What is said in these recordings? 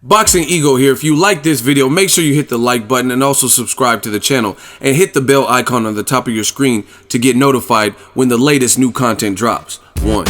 Boxingego here. If you like this video, make sure you hit the like button and also subscribe to the channel and hit the bell icon on the top of your screen to get notified when the latest new content drops. 1.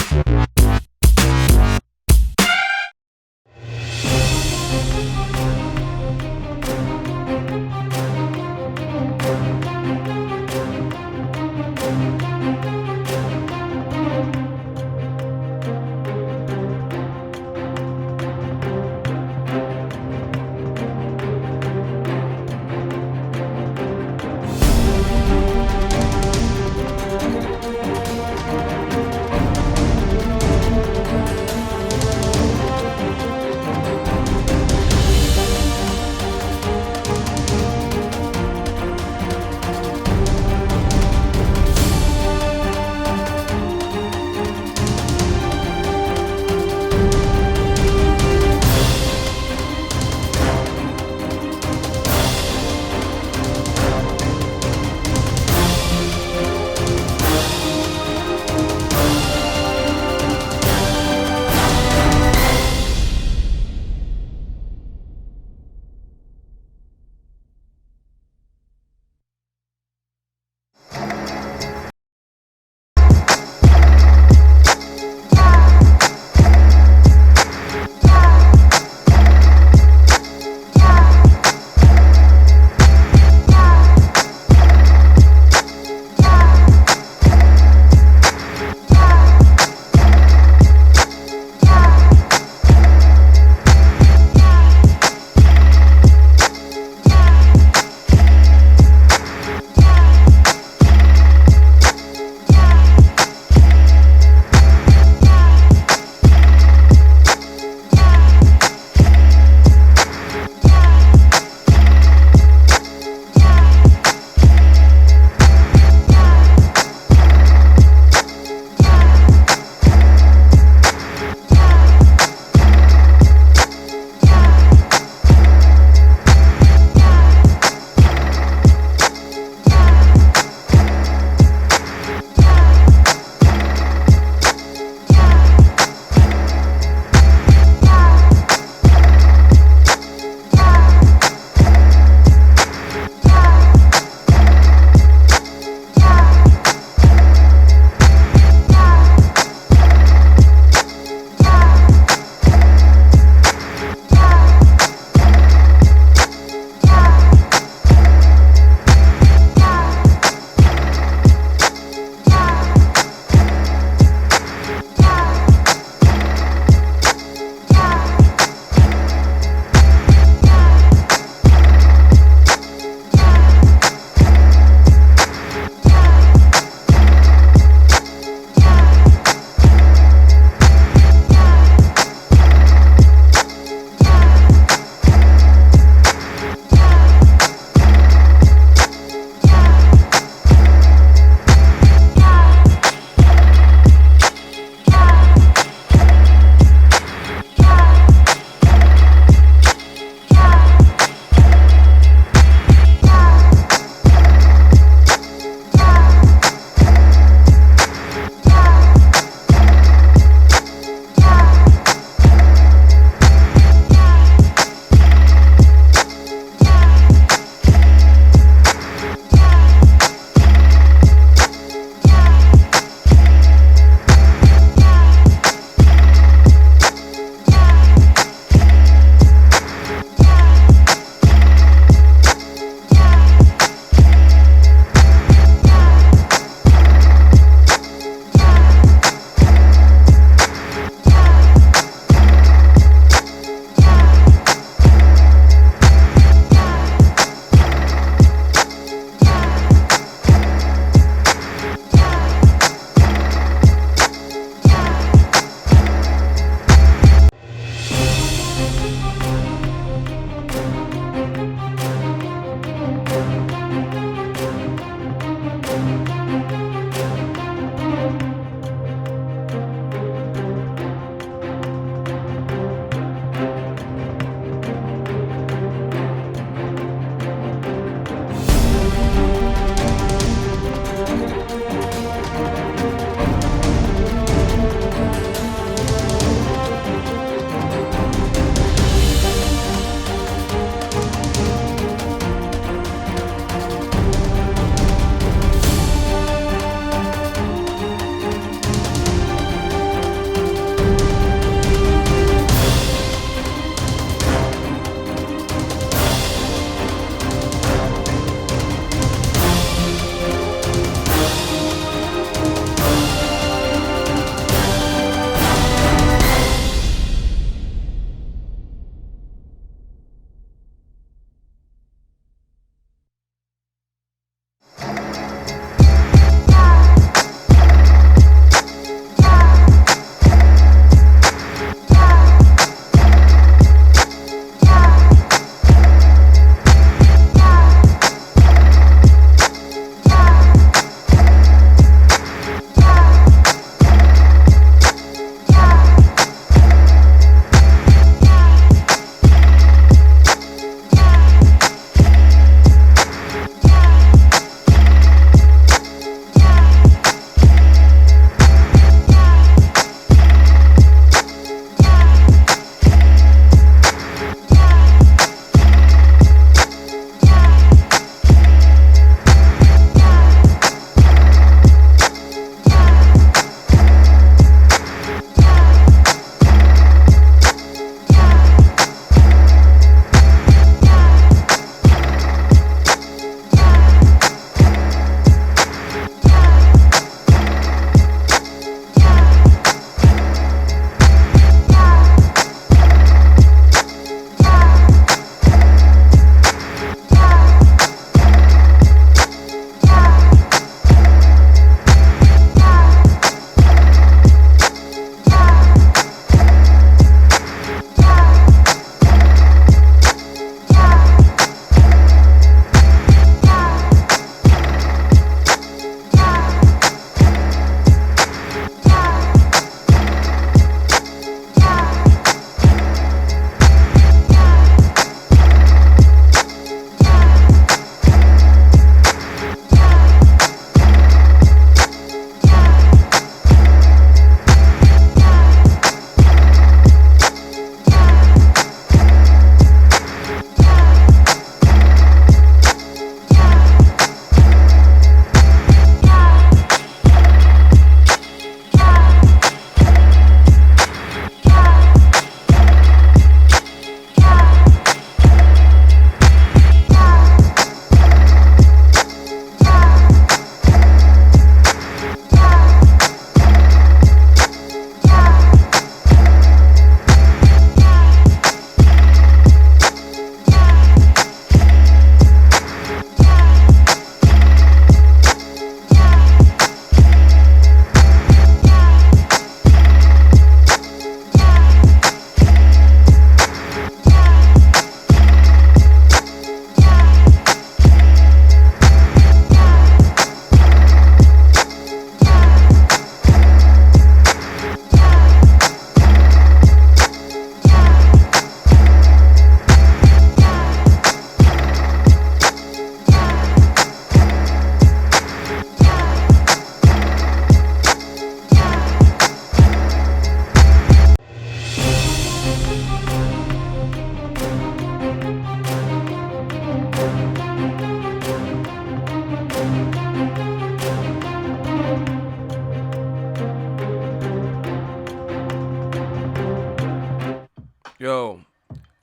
Yo,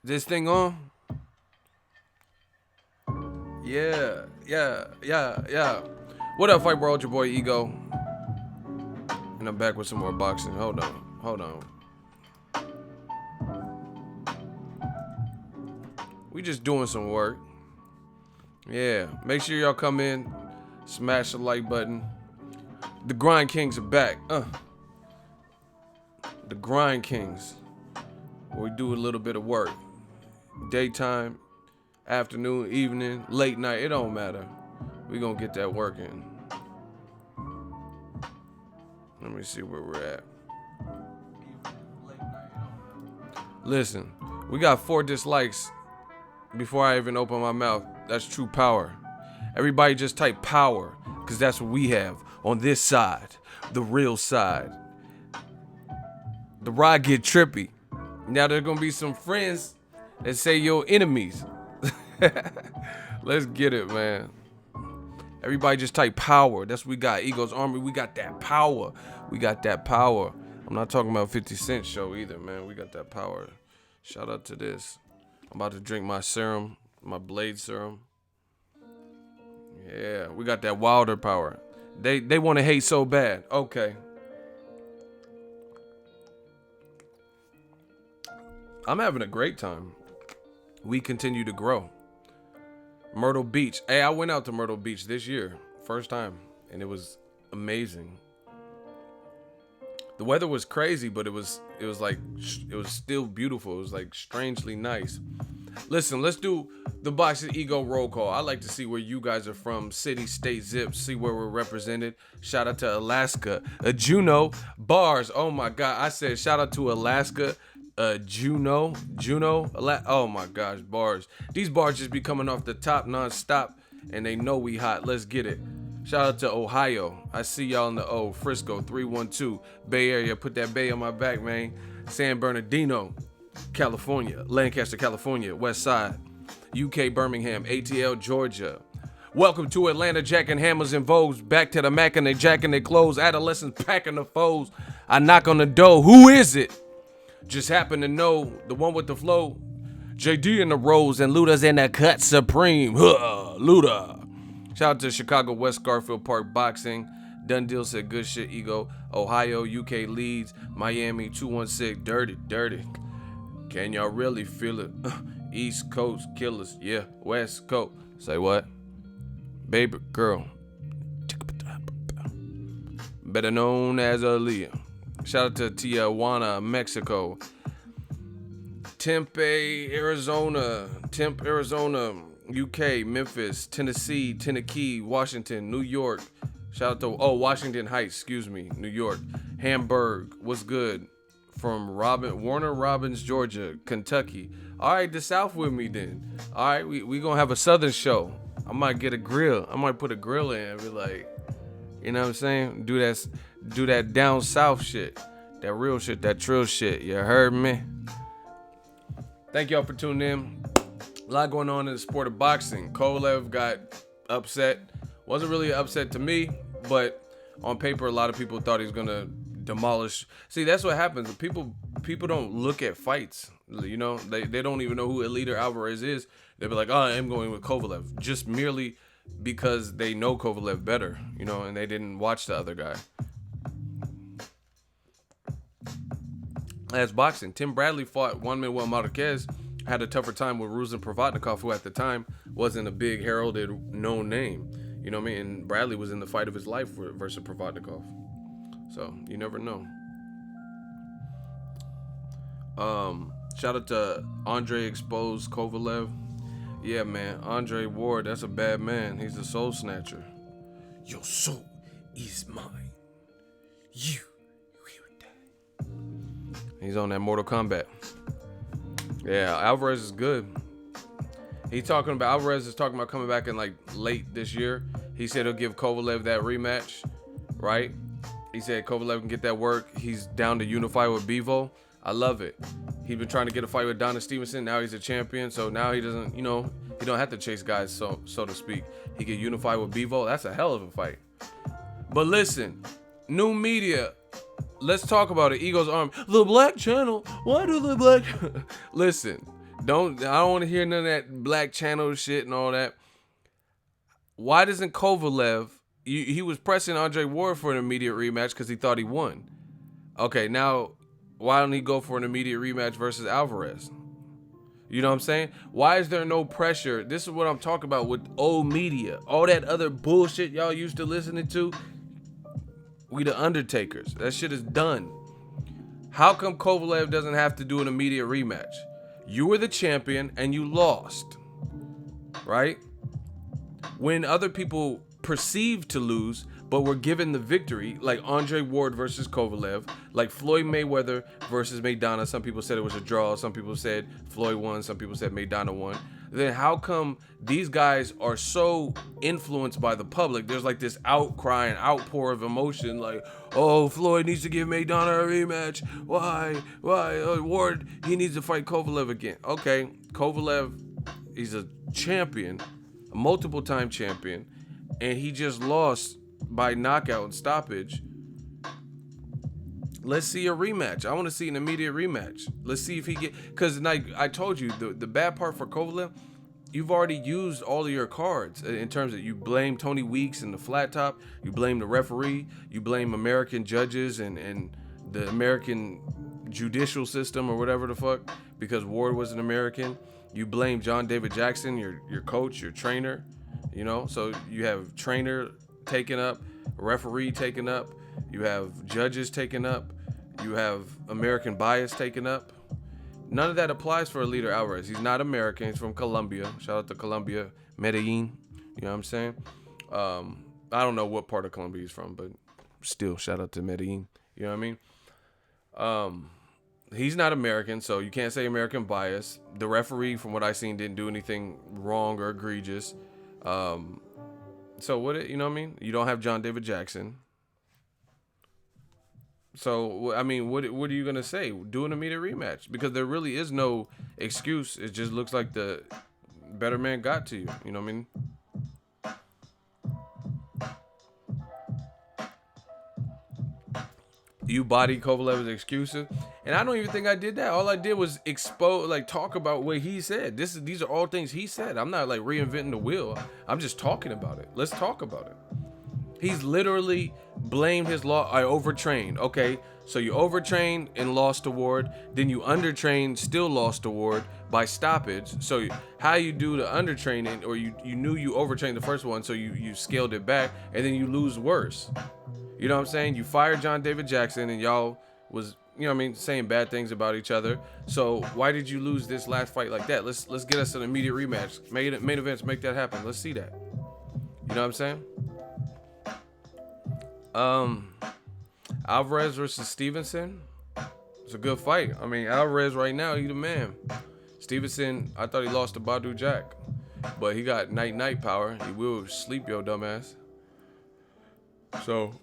this thing on? Yeah. What up, Fight World? Your boy Ego. And I'm back with some more boxing. Hold on. We just doing some work. Yeah, make sure y'all come in, smash the like button. The Grind Kings are back. The Grind Kings. We do a little bit of work. Daytime, afternoon, evening, late night, it don't matter. We gonna get that work in. Let me see where we're at. Listen, we got 4 dislikes before I even open my mouth. That's true power. Everybody just type power, because that's what we have on this side, the real side. The ride get trippy. Now there's gonna be some friends that say your enemies. Let's get it, man. Everybody just type power. That's what we got. Ego's Army, we got that power. I'm not talking about 50 Cent show either, man. We got that power. Shout out to this. I'm about to drink my serum, my blade serum. Yeah, we got that Wilder power. They want to hate so bad. Okay. I'm having a great time. We continue to grow. Myrtle Beach. Hey, I went out to Myrtle Beach this year, first time, and it was amazing. The weather was crazy, but it was still beautiful. It was like strangely nice. Listen, let's do the Boxing Ego roll call. I like to see where you guys are from, city, state, zips, see where we're represented. Shout out to Alaska, Juneau, bars. Oh my God, I said shout out to Alaska. Juneau, oh my gosh, bars. These bars just be coming off the top non-stop, and they know we hot. Let's get it. Shout out to Ohio. I see y'all in the O. Frisco, 312. Bay Area, put that Bay on my back, man. San Bernardino, California. Lancaster, California, West Side. UK, Birmingham, ATL, Georgia. Welcome to Atlanta, jacking hammers and vogues. Back to the Mac and they jacking their clothes. Adolescents packing the foes. I knock on the door. Who is it? Just happen to know the one with the flow. JD in the rose and Luda's in the cut supreme. Luda. Shout out to Chicago, West Garfield Park Boxing. Done deal said good shit, Ego. Ohio, UK Leeds, Miami 216. Dirty. Can y'all really feel it? East Coast killers, yeah. West Coast. Say what? Baby girl. Better known as Aaliyah. Shout out to Tijuana, Mexico. Tempe, Arizona, UK, Memphis, Tennessee, Tennessee, Washington, New York. Shout out to, Washington Heights, New York. Hamburg, what's good? From Warner Robins, Georgia, Kentucky. All right, the South with me then. All right, we gonna have a Southern show. I might get a grill. I might put a grill in and be like, you know what I'm saying? Do that down south shit. That real shit, that trill shit. You heard me? Thank y'all for tuning in. A lot going on in the sport of boxing. Kovalev got upset. Wasn't really upset to me, but on paper, a lot of people thought he was gonna demolish. See, that's what happens. People don't look at fights. You know, they don't even know who Eliter Alvarez is. They'll be like, oh, I'm going with Kovalev. Just merely because they know Kovalev better, you know, and they didn't watch the other guy. As boxing, Tim Bradley fought Juan Manuel Marquez, had a tougher time with Ruslan Provodnikov, who at the time wasn't a big heralded known name. You know what I mean? And Bradley was in the fight of his life versus Provodnikov. So you never know. Shout out to Andre Exposed Kovalev. Yeah, man, Andre Ward, that's a bad man. He's a soul snatcher. Your soul is mine. You will die. He's on that Mortal Kombat. Yeah, Alvarez is good. Alvarez is talking about coming back in like late this year. He said he'll give Kovalev that rematch, right? He said Kovalev can get that work. He's down to unify with Bivol. I love it. He's been trying to get a fight with Donna Stevenson. Now he's a champion. So now he doesn't, you know, He don't have to chase guys, so to speak. He can unify with Bivol. That's a hell of a fight. But listen, new media. Let's talk about it. Ego's arm. The Black Channel. Why do the Black? Listen, I don't want to hear none of that Black Channel shit and all that. Why doesn't Kovalev? He was pressing Andre Ward for an immediate rematch because he thought he won. Okay, now why don't he go for an immediate rematch versus Alvarez? You know what I'm saying? Why is there no pressure? This is what I'm talking about with old media. All that other bullshit y'all used to listening to. We the Undertakers. That shit is done. How come Kovalev doesn't have to do an immediate rematch? You were the champion and you lost. Right? When other people perceived to lose, but were given the victory, like Andre Ward versus Kovalev, like Floyd Mayweather versus Maidana. Some people said it was a draw. Some people said Floyd won. Some people said Maidana won. Then how come these guys are so influenced by the public? There's like this outcry and outpour of emotion, like, oh, Floyd needs to give Maidana a rematch. Why? Ward, he needs to fight Kovalev again. Okay, Kovalev, he's a champion, a multiple-time champion, and he just lost by knockout and stoppage. Let's see a rematch. I want to see an immediate rematch. Let's see if he because like I told you, the bad part for Kovalev, you've already used all of your cards in terms of you blame Tony Weeks and the flat top, you blame the referee, you blame American judges and the American judicial system or whatever the fuck, because Ward was an American. You blame John David Jackson, your coach, your trainer, you know, so you have trainer taken up, referee taken up, you have judges taken up, you have American bias taken up. None of that applies for Alida Alvarez. He's not American. He's from Colombia. Shout out to Colombia, Medellin. You know what I'm saying? I don't know what part of Colombia he's from, but still, shout out to Medellin. You know what I mean? He's not American, so you can't say American bias. The referee, from what I seen, didn't do anything wrong or egregious. So what? You know what I mean? You don't have John David Jackson. So, I mean, what are you going to say? Do an immediate rematch. Because there really is no excuse. It just looks like the better man got to you. You know what I mean? You body Kovalev's excuses. And I don't even think I did that. All I did was talk about what he said. These are all things he said. I'm not like reinventing the wheel. I'm just talking about it. Let's talk about it. He's literally blamed his law. I overtrained. Okay, so you overtrained and lost award. Then you undertrained, still lost award by stoppage. So how you do the undertraining, or you knew you overtrained the first one, so you scaled it back, and then you lose worse. You know what I'm saying? You fired John David Jackson, and y'all was, you know what I mean, saying bad things about each other. So why did you lose this last fight like that? Let's get us an immediate rematch. Main events, make that happen. Let's see that. You know what I'm saying? Alvarez versus Stevenson. It's a good fight. I mean, Alvarez right now, he the man. Stevenson, I thought he lost to Badu Jack, but he got night power. He will sleep your dumbass. So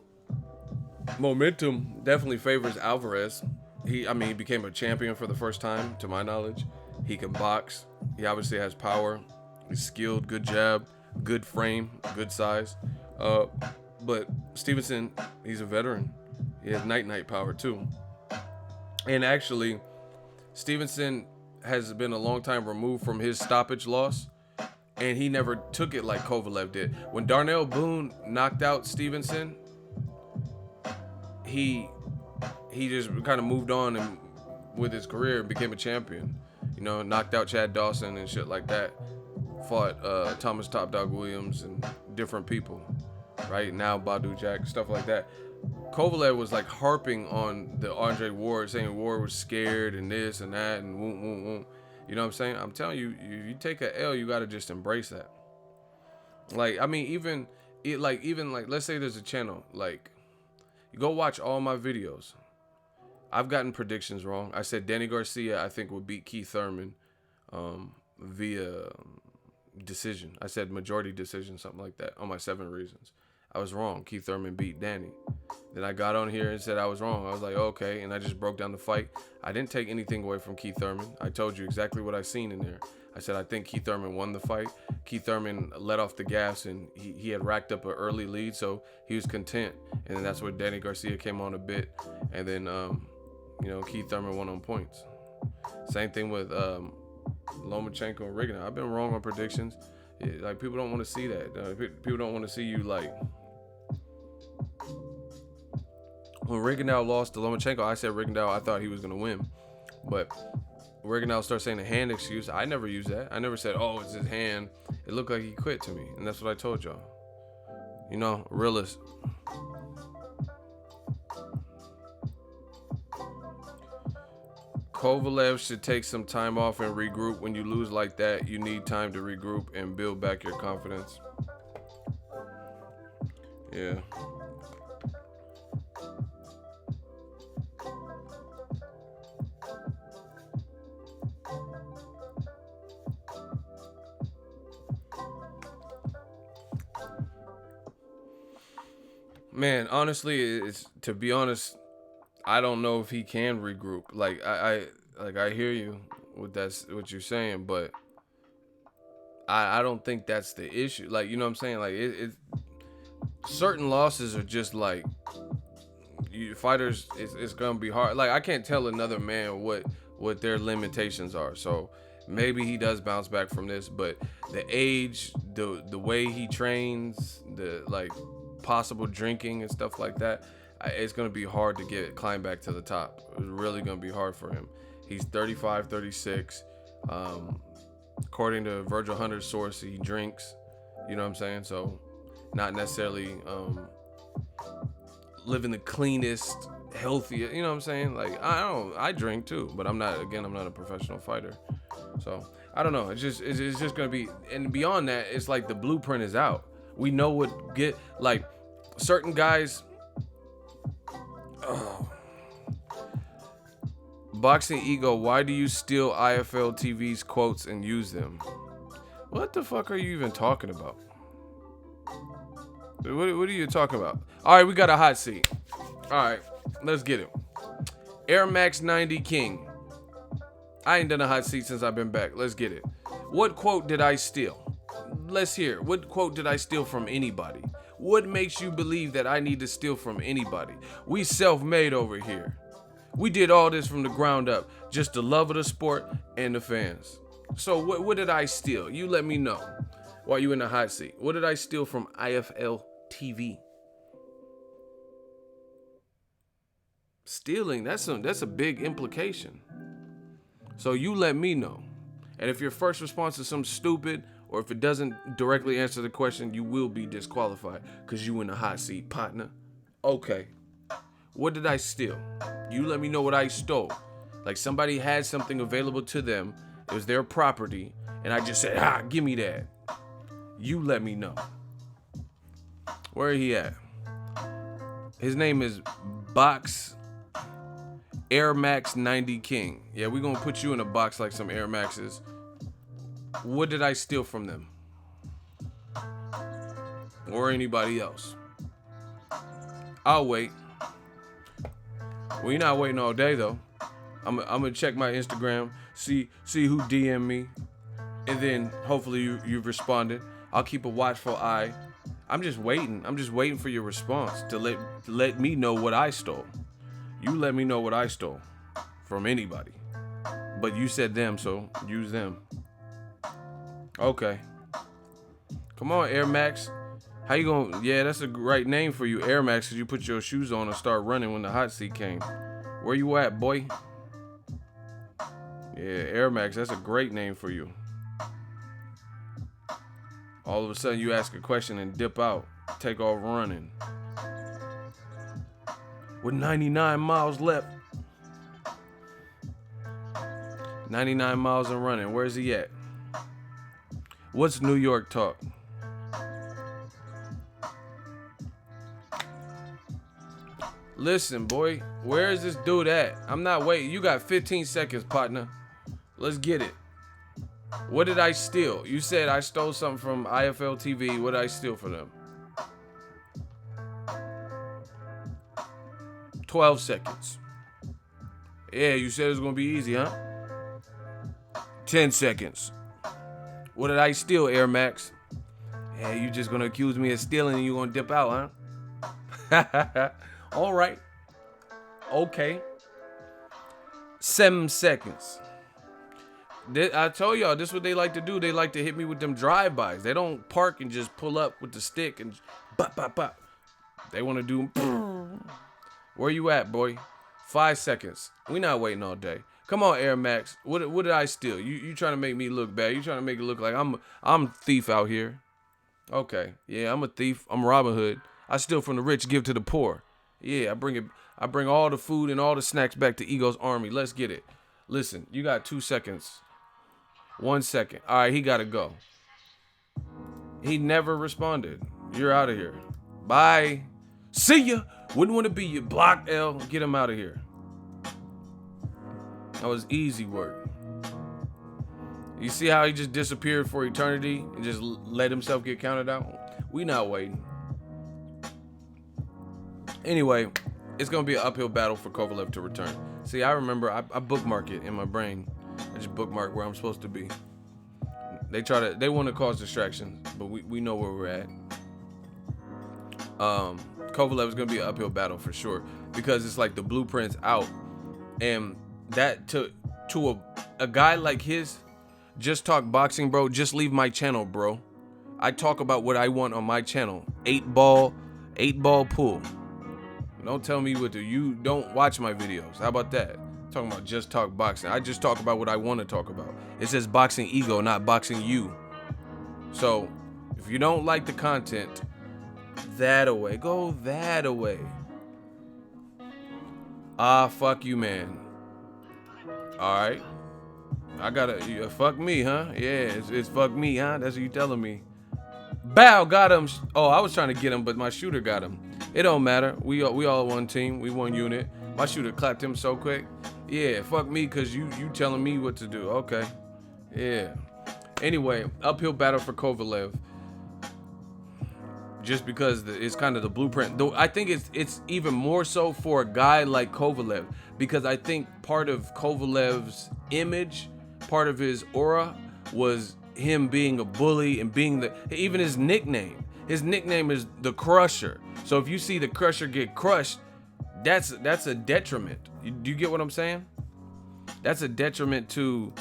momentum definitely favors Alvarez. He became a champion for the first time, to my knowledge. He can box. He obviously has power. He's skilled, good jab, good frame, good size. But Stevenson, he's a veteran. He has night power too. And actually, Stevenson has been a long time removed from his stoppage loss, and he never took it like Kovalev did. When Darnell Boone knocked out Stevenson, he just kind of moved on and with his career and became a champion. You know, knocked out Chad Dawson and shit like that. Fought Thomas Top Dog Williams and different people. Right now, Badu Jack, stuff like that. Kovalev was like harping on the Andre Ward, saying Ward was scared and this and that and whoom. You know what I'm saying? I'm telling you, if you take a L, you gotta just embrace that. Like, I mean, even let's say there's a channel, like, you go watch all my videos. I've gotten predictions wrong. I said Danny Garcia, I think, would beat Keith Thurman via decision. I said majority decision, something like that, on my 7 reasons. I was wrong. Keith Thurman beat Danny. Then I got on here and said I was wrong. I was like, okay, and I just broke down the fight. I didn't take anything away from Keith Thurman. I told you exactly what I seen in there. I said I think Keith Thurman won the fight. Keith Thurman let off the gas, and he had racked up an early lead, so he was content. And then that's where Danny Garcia came on a bit, and then Keith Thurman won on points. Same thing with Lomachenko and Rigondeaux. I've been wrong on predictions. Like, people don't want to see that. People don't want to see you, like, when Rigondeaux lost to Lomachenko, I said Rigondeaux, I thought he was going to win. But Rigondeaux started saying the hand excuse. I never used that. I never said, oh, it's his hand. It looked like he quit to me. And that's what I told y'all. You know, realist. Kovalev should take some time off and regroup. When you lose like that, you need time to regroup and build back your confidence. Yeah. Man, honestly, it's, to be honest, I don't know if he can regroup. Like, I hear you with what you're saying, but I don't think that's the issue. Like, you know what I'm saying? Like, certain losses are just like, fighters, it's gonna be hard. Like, I can't tell another man what their limitations are. So maybe he does bounce back from this, but the age, the way he trains, the like possible drinking and stuff like that, it's going to be hard to climb back to the top. It's really going to be hard for him. He's 35, 36. According to Virgil Hunter's source, he drinks. You know what I'm saying? So not necessarily living the cleanest, healthiest. You know what I'm saying? Like, I drink too, but I'm not a professional fighter. So I don't know. It's just going to be, and beyond that, it's like the blueprint is out. We know what like certain guys. Oh. Boxingego, why do you steal IFL TV's quotes and use them? What the fuck are you even talking about? What are you talking about? All right, we got a hot seat. All right, let's get it. Air Max 90 King. I ain't done a hot seat since I've been back. Let's get it. What quote did I steal? Let's hear. What quote did I steal from anybody? What makes you believe that I need to steal from anybody? We self-made over here. We did all this from the ground up. Just the love of the sport and the fans. So what did I steal? You let me know while you in the hot seat. What did I steal from IFL TV? Stealing, that's a big implication. So you let me know. And if your first response is something stupid, or if it doesn't directly answer the question, you will be disqualified because you in the hot seat, partner. Okay. What did I steal? You let me know what I stole. Like, somebody had something available to them. It was their property. And I just said, give me that. You let me know. Where he at? His name is Air Max 90 King. Yeah, we're going to put you in a box like some Air Maxes. What did I steal from them? Or anybody else? I'll wait. Well, you're not waiting all day, though. I'm going to check my Instagram, see who DM me, and then hopefully you've responded. I'll keep a watchful eye. I'm just waiting. I'm just waiting for your response to let me know what I stole. You let me know what I stole from anybody. But you said them, so use them. Okay. Come on, Air Max. How you gonna? Yeah, that's a right name for you, Air Max, because you put your shoes on and start running when the hot seat came. Where you at, boy? Yeah, Air Max, that's a great name for you. All of a sudden, you ask a question and dip out, take off running. With 99 miles left. 99 miles and running. Where's he at? What's New York talk? Listen, boy, where is this dude at? I'm not waiting. You got 15 seconds, partner. Let's get it. What did I steal? You said I stole something from IFL TV. What did I steal from them? 12 seconds. Yeah, you said it was going to be easy, huh? 10 seconds. What did I steal, Air Max? Yeah, you just gonna accuse me of stealing and you gonna dip out, huh? All right. Okay. 7 seconds. I told y'all, this is what they like to do. They like to hit me with them drive-bys. They don't park and just pull up with the stick and bop, bop, bop. They want to do, where you at, boy? 5 seconds. We not waiting all day. Come on, Air Max. What did I steal? You trying to make me look bad. You trying to make it look like I'm thief out here. Okay. Yeah, I'm a thief. I'm Robin Hood. I steal from the rich, give to the poor. Yeah, I bring all the food and all the snacks back to Ego's army. Let's get it. Listen, you got 2 seconds. 1 second. All right, he got to go. He never responded. You're out of here. Bye. See ya. Wouldn't want to be you. Block L. Get him out of here. That was easy work. You see how he just disappeared for eternity and just let himself get counted out? We not waiting. Anyway, it's going to be an uphill battle for Kovalev to return. See, I remember I bookmark it in my brain. I just bookmark where I'm supposed to be. They want to cause distractions, but we know where we're at. Kovalev is going to be an uphill battle for sure because it's like the blueprint's out. And that to a guy like his, just talk boxing, bro. Just leave my channel, bro. I talk about what I want on my channel. 8-ball pool. Don't tell me what to. You don't watch my videos. How about that? Talking about just talk boxing. I just talk about what I want to talk about. It says Boxingego, not boxing you. So if you don't like the content, that away. Go that away. Fuck you, man. All right. I gotta fuck me, huh? Yeah, it's fuck me, huh? That's what you telling me. Bow, got him. Oh, I was trying to get him, but my shooter got him. It don't matter. We all one team. We one unit. My shooter clapped him so quick. Yeah, fuck me, cause you telling me what to do. Okay. Yeah. Anyway, uphill battle for Kovalev. Just because it's kind of the blueprint. Though I think it's even more so for a guy like Kovalev, because I think part of Kovalev's image, part of his aura, was him being a bully and being even his nickname. His nickname is the Crusher. So if you see the Crusher get crushed, that's a detriment. Do you get what I'm saying? That's a detriment to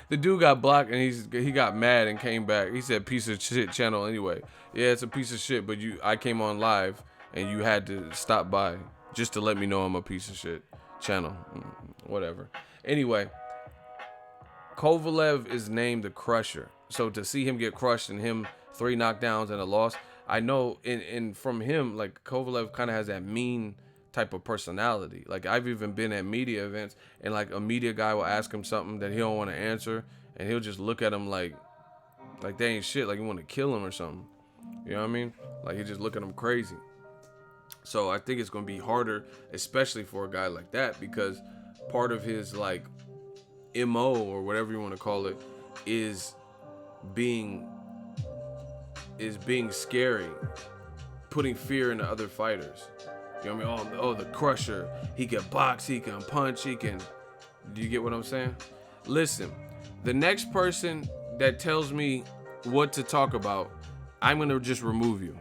the dude got blocked and he got mad and came back. He said piece of shit channel anyway. Yeah, it's a piece of shit, but I came on live and you had to stop by just to let me know I'm a piece of shit channel. Whatever. Anyway, Kovalev is named the Crusher. So to see him get crushed and him 3 knockdowns and a loss, I know in from him, like Kovalev kind of has that mean type of personality. Like I've even been at media events and like a media guy will ask him something that he don't want to answer and he'll just look at him like they ain't shit, like you want to kill him or something. You know what I mean? Like he just look at him crazy. So I think it's going to be harder, especially for a guy like that, because part of his like MO or whatever you want to call it is being scary, putting fear into other fighters. You know what I mean? Oh, the Crusher. He can box, he can punch, he can. Do you get what I'm saying? Listen, the next person that tells me what to talk about, I'm gonna just remove you.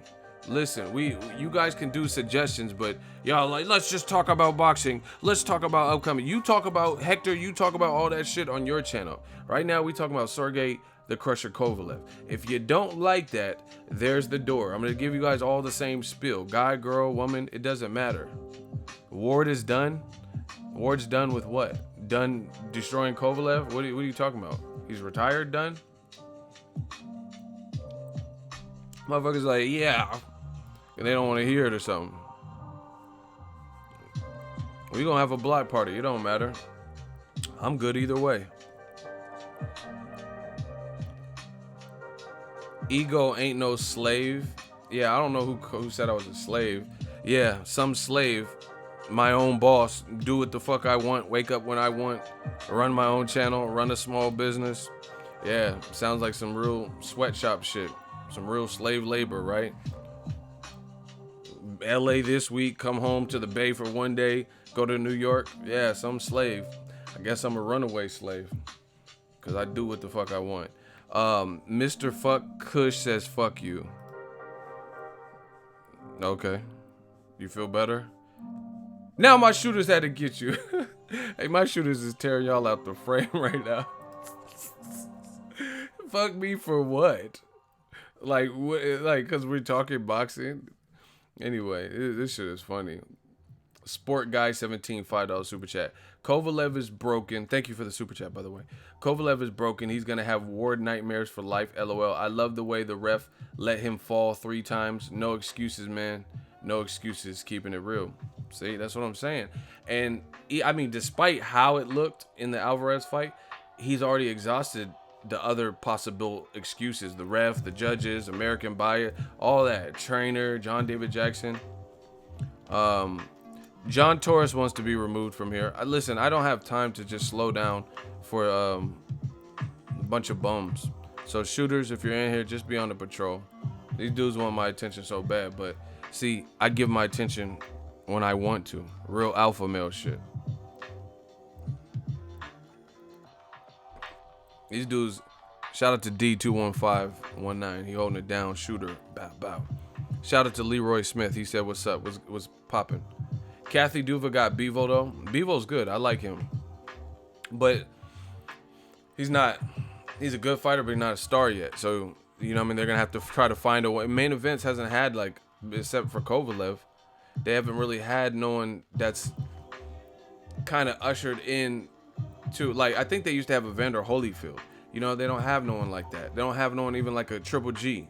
Listen, you guys can do suggestions, but y'all like, let's just talk about boxing. Let's talk about upcoming. You talk about Hector, you talk about all that shit on your channel. Right now, we talking about Sergey the Crusher Kovalev. If you don't like that, there's the door. I'm gonna give you guys all the same spiel. Guy, girl, woman, it doesn't matter. Ward is done. Ward's done with what? Done destroying Kovalev? What are you talking about? He's retired, done? Motherfuckers like, yeah. And they don't want to hear it or something. We gonna have a block party. It don't matter. I'm good either way. Ego ain't no slave. Yeah, I don't know who said I was a slave. Yeah, some slave. My own boss. Do what the fuck I want. Wake up when I want. Run my own channel. Run a small business. Yeah, sounds like some real sweatshop shit. Some real slave labor, right? LA this week, come home to the Bay for one day, go to New York. Yeah, some slave. I guess I'm a runaway slave. Because I do what the fuck I want. Mr. Fuck Kush says fuck you. Okay. You feel better? Now my shooters had to get you. Hey, my shooters is tearing y'all out the frame right now. Fuck me for what? Like, because we're talking boxing? Anyway, this shit is funny. Sport Guy 17, $5 super chat. Kovalev is broken. Thank you for the super chat, by the way. Kovalev is broken. He's going to have ward nightmares for life. LOL. I love the way the ref let him fall 3 times. No excuses, man. No excuses. Keeping it real. See, that's what I'm saying. And, I mean, despite how it looked in the Alvarez fight, he's already exhausted the other possible excuses. The ref, the judges, American bias, all that. Trainer, John David Jackson. John Torres wants to be removed from here. Listen, I don't have time to just slow down for a bunch of bums. So shooters, if you're in here, just be on the patrol. These dudes want my attention so bad, but see, I give my attention when I want to. Real alpha male shit. These dudes, shout out to D21519. He holding it down. Shooter. Bow, bow. Shout out to Leroy Smith. He said, what's up? What's popping? Kathy Duva got Bevo, though. Bevo's good. I like him. But he's a good fighter, but he's not a star yet. So, you know what I mean? They're going to have to try to find a way. Main events hasn't had, like, except for Kovalev, they haven't really had no one that's kind of ushered in to, like, I think they used to have Evander Holyfield. You know, they don't have no one like that. They don't have no one even like a Triple G.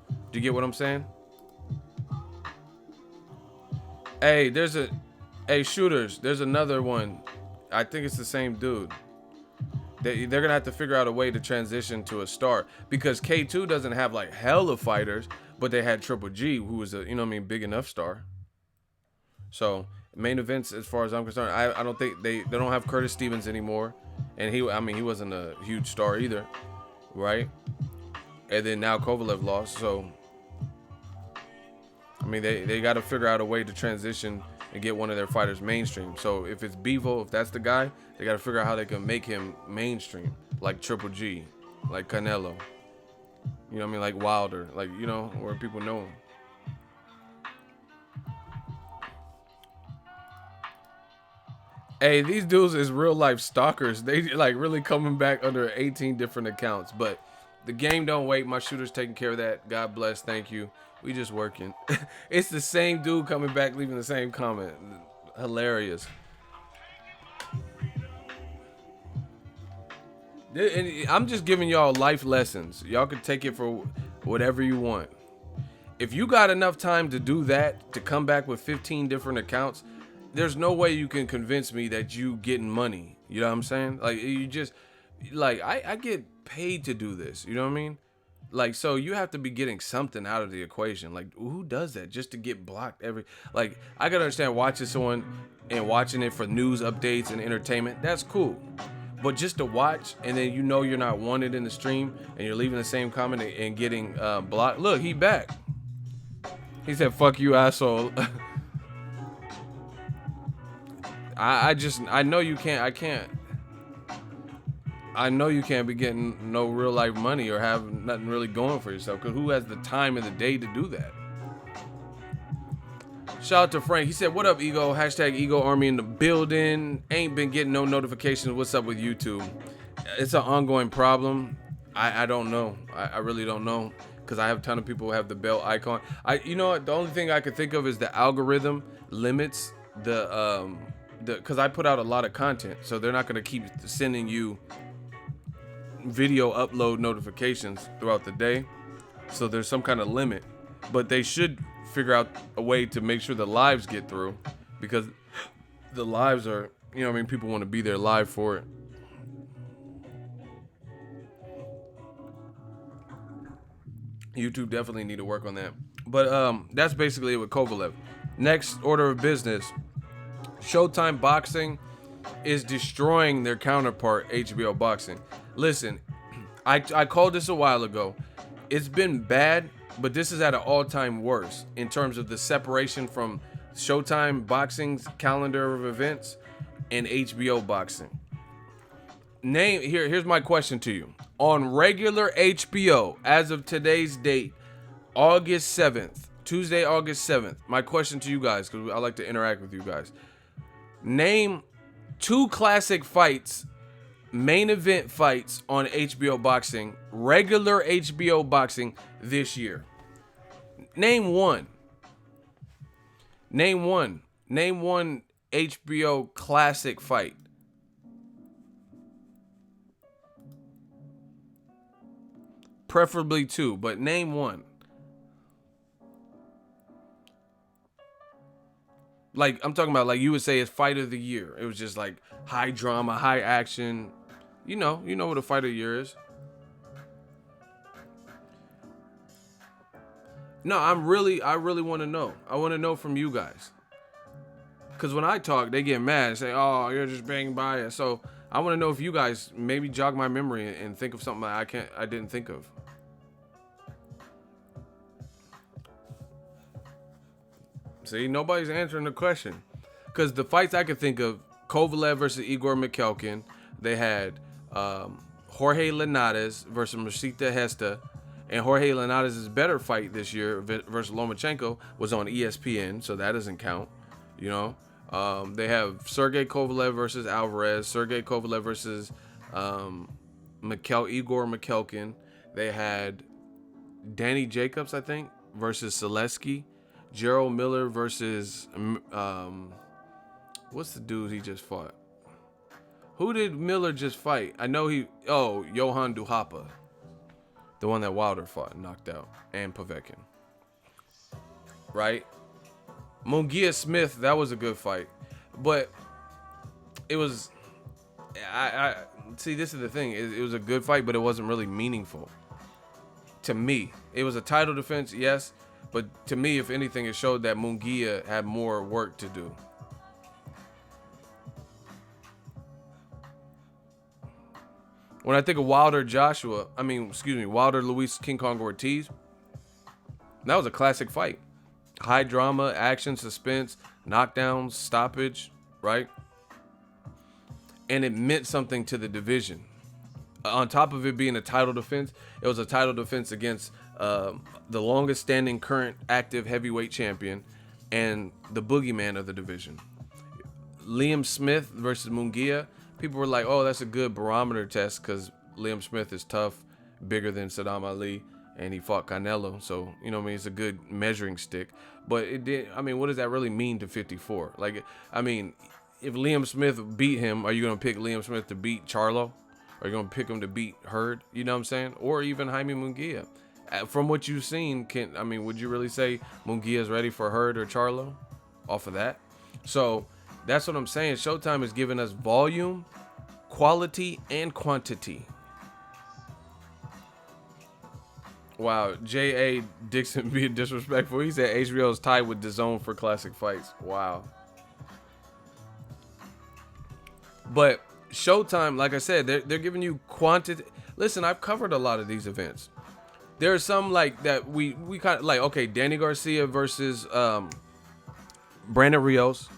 Do you get what I'm saying? Hey, shooters, there's another one. I think it's the same dude. They're going to have to figure out a way to transition to a star. Because K2 doesn't have, like, hella fighters, but they had Triple G, who was a, you know what I mean, big enough star. So, main events, as far as I'm concerned, I don't think they don't have Curtis Stevens anymore. And he wasn't a huge star either, right? And then now Kovalev lost, so I mean, they got to figure out a way to transition and get one of their fighters mainstream. So if it's Bevo, if that's the guy, they got to figure out how they can make him mainstream, like Triple G, like Canelo. You know what I mean? Like Wilder, like, you know, where people know him. Hey, these dudes is real life stalkers. They like really coming back under 18 different accounts. But the game don't wait. My shooter's taking care of that. God bless. Thank you. We just working. It's the same dude coming back, leaving the same comment. Hilarious. And I'm just giving y'all life lessons. Y'all can take it for whatever you want. If you got enough time to do that, to come back with 15 different accounts, there's no way you can convince me that you getting money. You know what I'm saying? Like, you just, like, I get paid to do this. You know what I mean? Like, so you have to be getting something out of the equation. Like, who does that just to get blocked every, like, I gotta understand watching someone and watching it for news updates and entertainment. That's cool. But just to watch and then you know you're not wanted in the stream and you're leaving the same comment and getting blocked. Look, he back. He said, fuck you, asshole. I know you can't, I know you can't be getting no real life money or have nothing really going for yourself, because who has the time in the day to do that? Shout out to Frank. He said, what up, Ego? Hashtag Ego Army in the building. Ain't been getting no notifications. What's up with YouTube? It's an ongoing problem. I don't know. I really don't know, because I have a ton of people who have the bell icon. You know what? The only thing I could think of is the algorithm limits because I put out a lot of content, so they're not going to keep sending you video upload notifications throughout the day. So there's some kind of limit, but they should figure out a way to make sure the lives get through, because the lives are, you know what I mean, people want to be there live for it. YouTube definitely need to work on that. But that's basically it with Kovalev. Next order of business, Showtime Boxing is destroying their counterpart, HBO Boxing. Listen, I called this a while ago. It's been bad, but this is at an all-time worst in terms of the separation from Showtime Boxing's calendar of events and HBO Boxing. Here's my question to you. On regular HBO, as of today's date, August 7th, Tuesday, August 7th. My question to you guys, because I like to interact with you guys. Name 2 classic fights, main event fights on HBO Boxing, regular HBO Boxing this year. Name one. Name one. Name one HBO classic fight. Preferably 2, but name one. Like, I'm talking about, like, you would say it's fight of the year. It was just like high drama, high action. You know what a fight of the year is. No, I really want to know. I want to know from you guys. Because when I talk, they get mad and say, oh, you're just being biased. So I want to know if you guys maybe jog my memory and think of something that I didn't think of. See, nobody's answering the question. Because the fights I could think of, Kovalev versus Igor Mikhalkin. They had Jorge Linares versus Masita Hesta. And Jorge Linares' better fight this year versus Lomachenko was on ESPN, so that doesn't count. You know, they have Sergey Kovalev versus Alvarez, Sergey Kovalev versus Igor Mikhalkin. They had Danny Jacobs, I think, versus Selesky. Gerald Miller versus what's the dude he just fought? Who did Miller just fight? I know Johan Duhapa. The one that Wilder fought and knocked out. And Povetkin. Right? Munguia Smith, that was a good fight. But it was... I see, this is the thing. It was a good fight, but it wasn't really meaningful. To me. It was a title defense, yes. But to me, if anything, it showed that Munguia had more work to do. When I think of Wilder Luis King Kong Ortiz, that was a classic fight. High drama, action, suspense, knockdowns, stoppage, right? And it meant something to the division. On top of it being a title defense, it was a title defense against the longest standing current active heavyweight champion and the boogeyman of the division. Liam Smith versus Munguia. People were like, oh, that's a good barometer test because Liam Smith is tough, bigger than Saddam Ali, and he fought Canelo. So, you know what I mean? It's a good measuring stick. But it did, I mean, what does that really mean to 54? Like, I mean, if Liam Smith beat him, are you going to pick Liam Smith to beat Charlo? Are you going to pick him to beat Hurd? You know what I'm saying? Or even Jaime Munguia. From what you've seen, would you really say Munguia is ready for Hurd or Charlo off of that? So that's what I'm saying. Showtime is giving us volume, quality, and quantity. Wow, J.A. Dixon being disrespectful. He said HBO is tied with DAZN for classic fights. Wow. But Showtime, like I said, they're giving you quantity. Listen, I've covered a lot of these events. There are some like that we kind of like, okay, Danny Garcia versus Brandon Rios.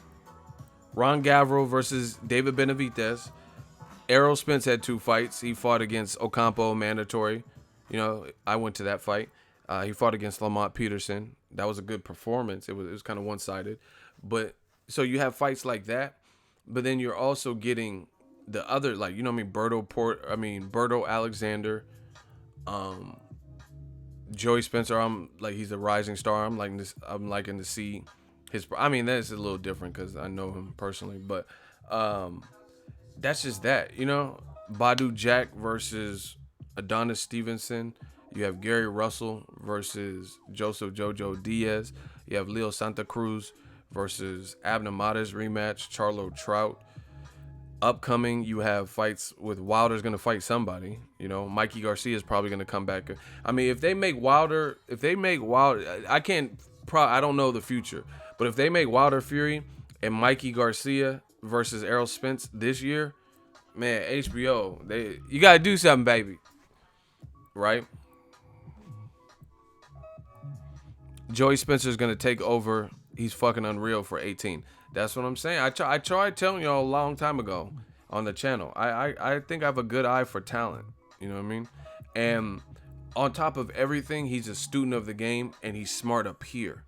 Ron Gavro versus David Benavidez. Errol Spence had 2 fights. He fought against Ocampo, mandatory. You know, I went to that fight. He fought against Lamont Peterson. That was a good performance. It was kind of one-sided. But so you have fights like that, but then you're also getting the other, like, you know what I mean, Berto Alexander, Joey Spencer. I'm like, he's a rising star. I'm liking to see his. I mean, that's a little different because I know him personally, but that's just that, you know. Badu Jack versus Adonis Stevenson. You have Gary Russell versus Joseph Jojo Diaz. You have Leo Santa Cruz versus Abner Mares rematch. Charlo Trout. Upcoming, you have fights with Wilder's going to fight somebody. You know, Mikey Garcia is probably going to come back. I mean, if they make Wilder, I don't know the future, but if they make Wilder Fury and Mikey Garcia versus Errol Spence this year, man, HBO, you got to do something, baby. Right? Joey Spencer's going to take over. He's fucking unreal for 18. That's what I'm saying. I tried telling y'all a long time ago. on the channel. I think I have a good eye for talent. You know what I mean? And on top of everything, he's a student of the game, and he's smart up here.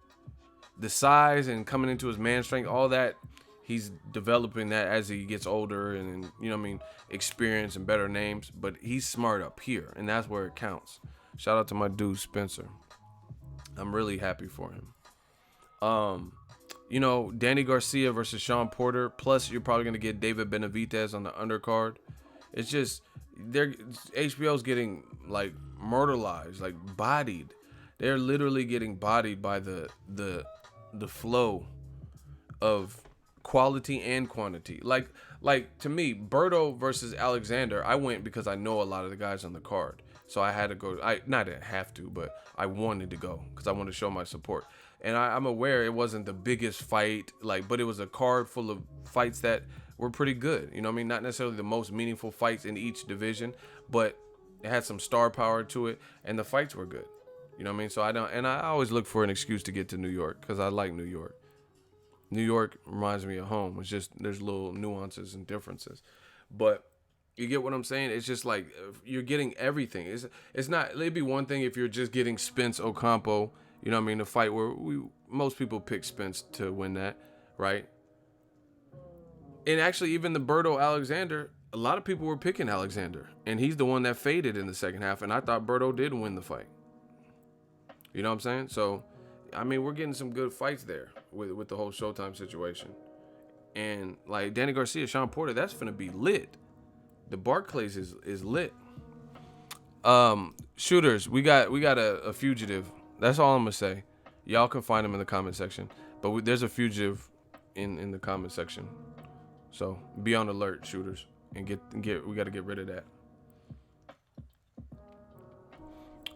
The size and coming into his man strength, all that, he's developing that as he gets older and you know what I mean, experience and better names. But he's smart up here, and that's where it counts. Shout out to my dude Spencer. I'm really happy for him. You know, Danny Garcia versus Sean Porter. Plus, you're probably gonna get David Benavidez on the undercard. It's just HBO's getting like murderized, like bodied. They're literally getting bodied by the flow of quality and quantity. Like to me, Berto versus Alexander, I went because I know a lot of the guys on the card. So I had to go. I didn't have to, but I wanted to go because I wanted to show my support. And I'm aware it wasn't the biggest fight, but it was a card full of fights that were pretty good. You know what I mean? Not necessarily the most meaningful fights in each division, but it had some star power to it, and the fights were good. You know what I mean? So I always look for an excuse to get to New York because I like New York. New York reminds me of home. It's just there's little nuances and differences, but you get what I'm saying? It's just like you're getting everything. It's not. It'd be one thing if you're just getting Spence Ocampo. You know what I mean? The fight where most people pick Spence to win that, right? And actually, even the Berto Alexander, a lot of people were picking Alexander, and he's the one that faded in the second half. And I thought Berto did win the fight. You know what I'm saying? So, I mean, we're getting some good fights there with the whole Showtime situation. And like Danny Garcia, Sean Porter, that's gonna be lit. The Barclays is lit. Shooters, we got a fugitive. That's all I'm gonna say. Y'all can find him in the comment section. But there's a fugitive in the comment section. So be on alert, shooters, and get. We got to get rid of that.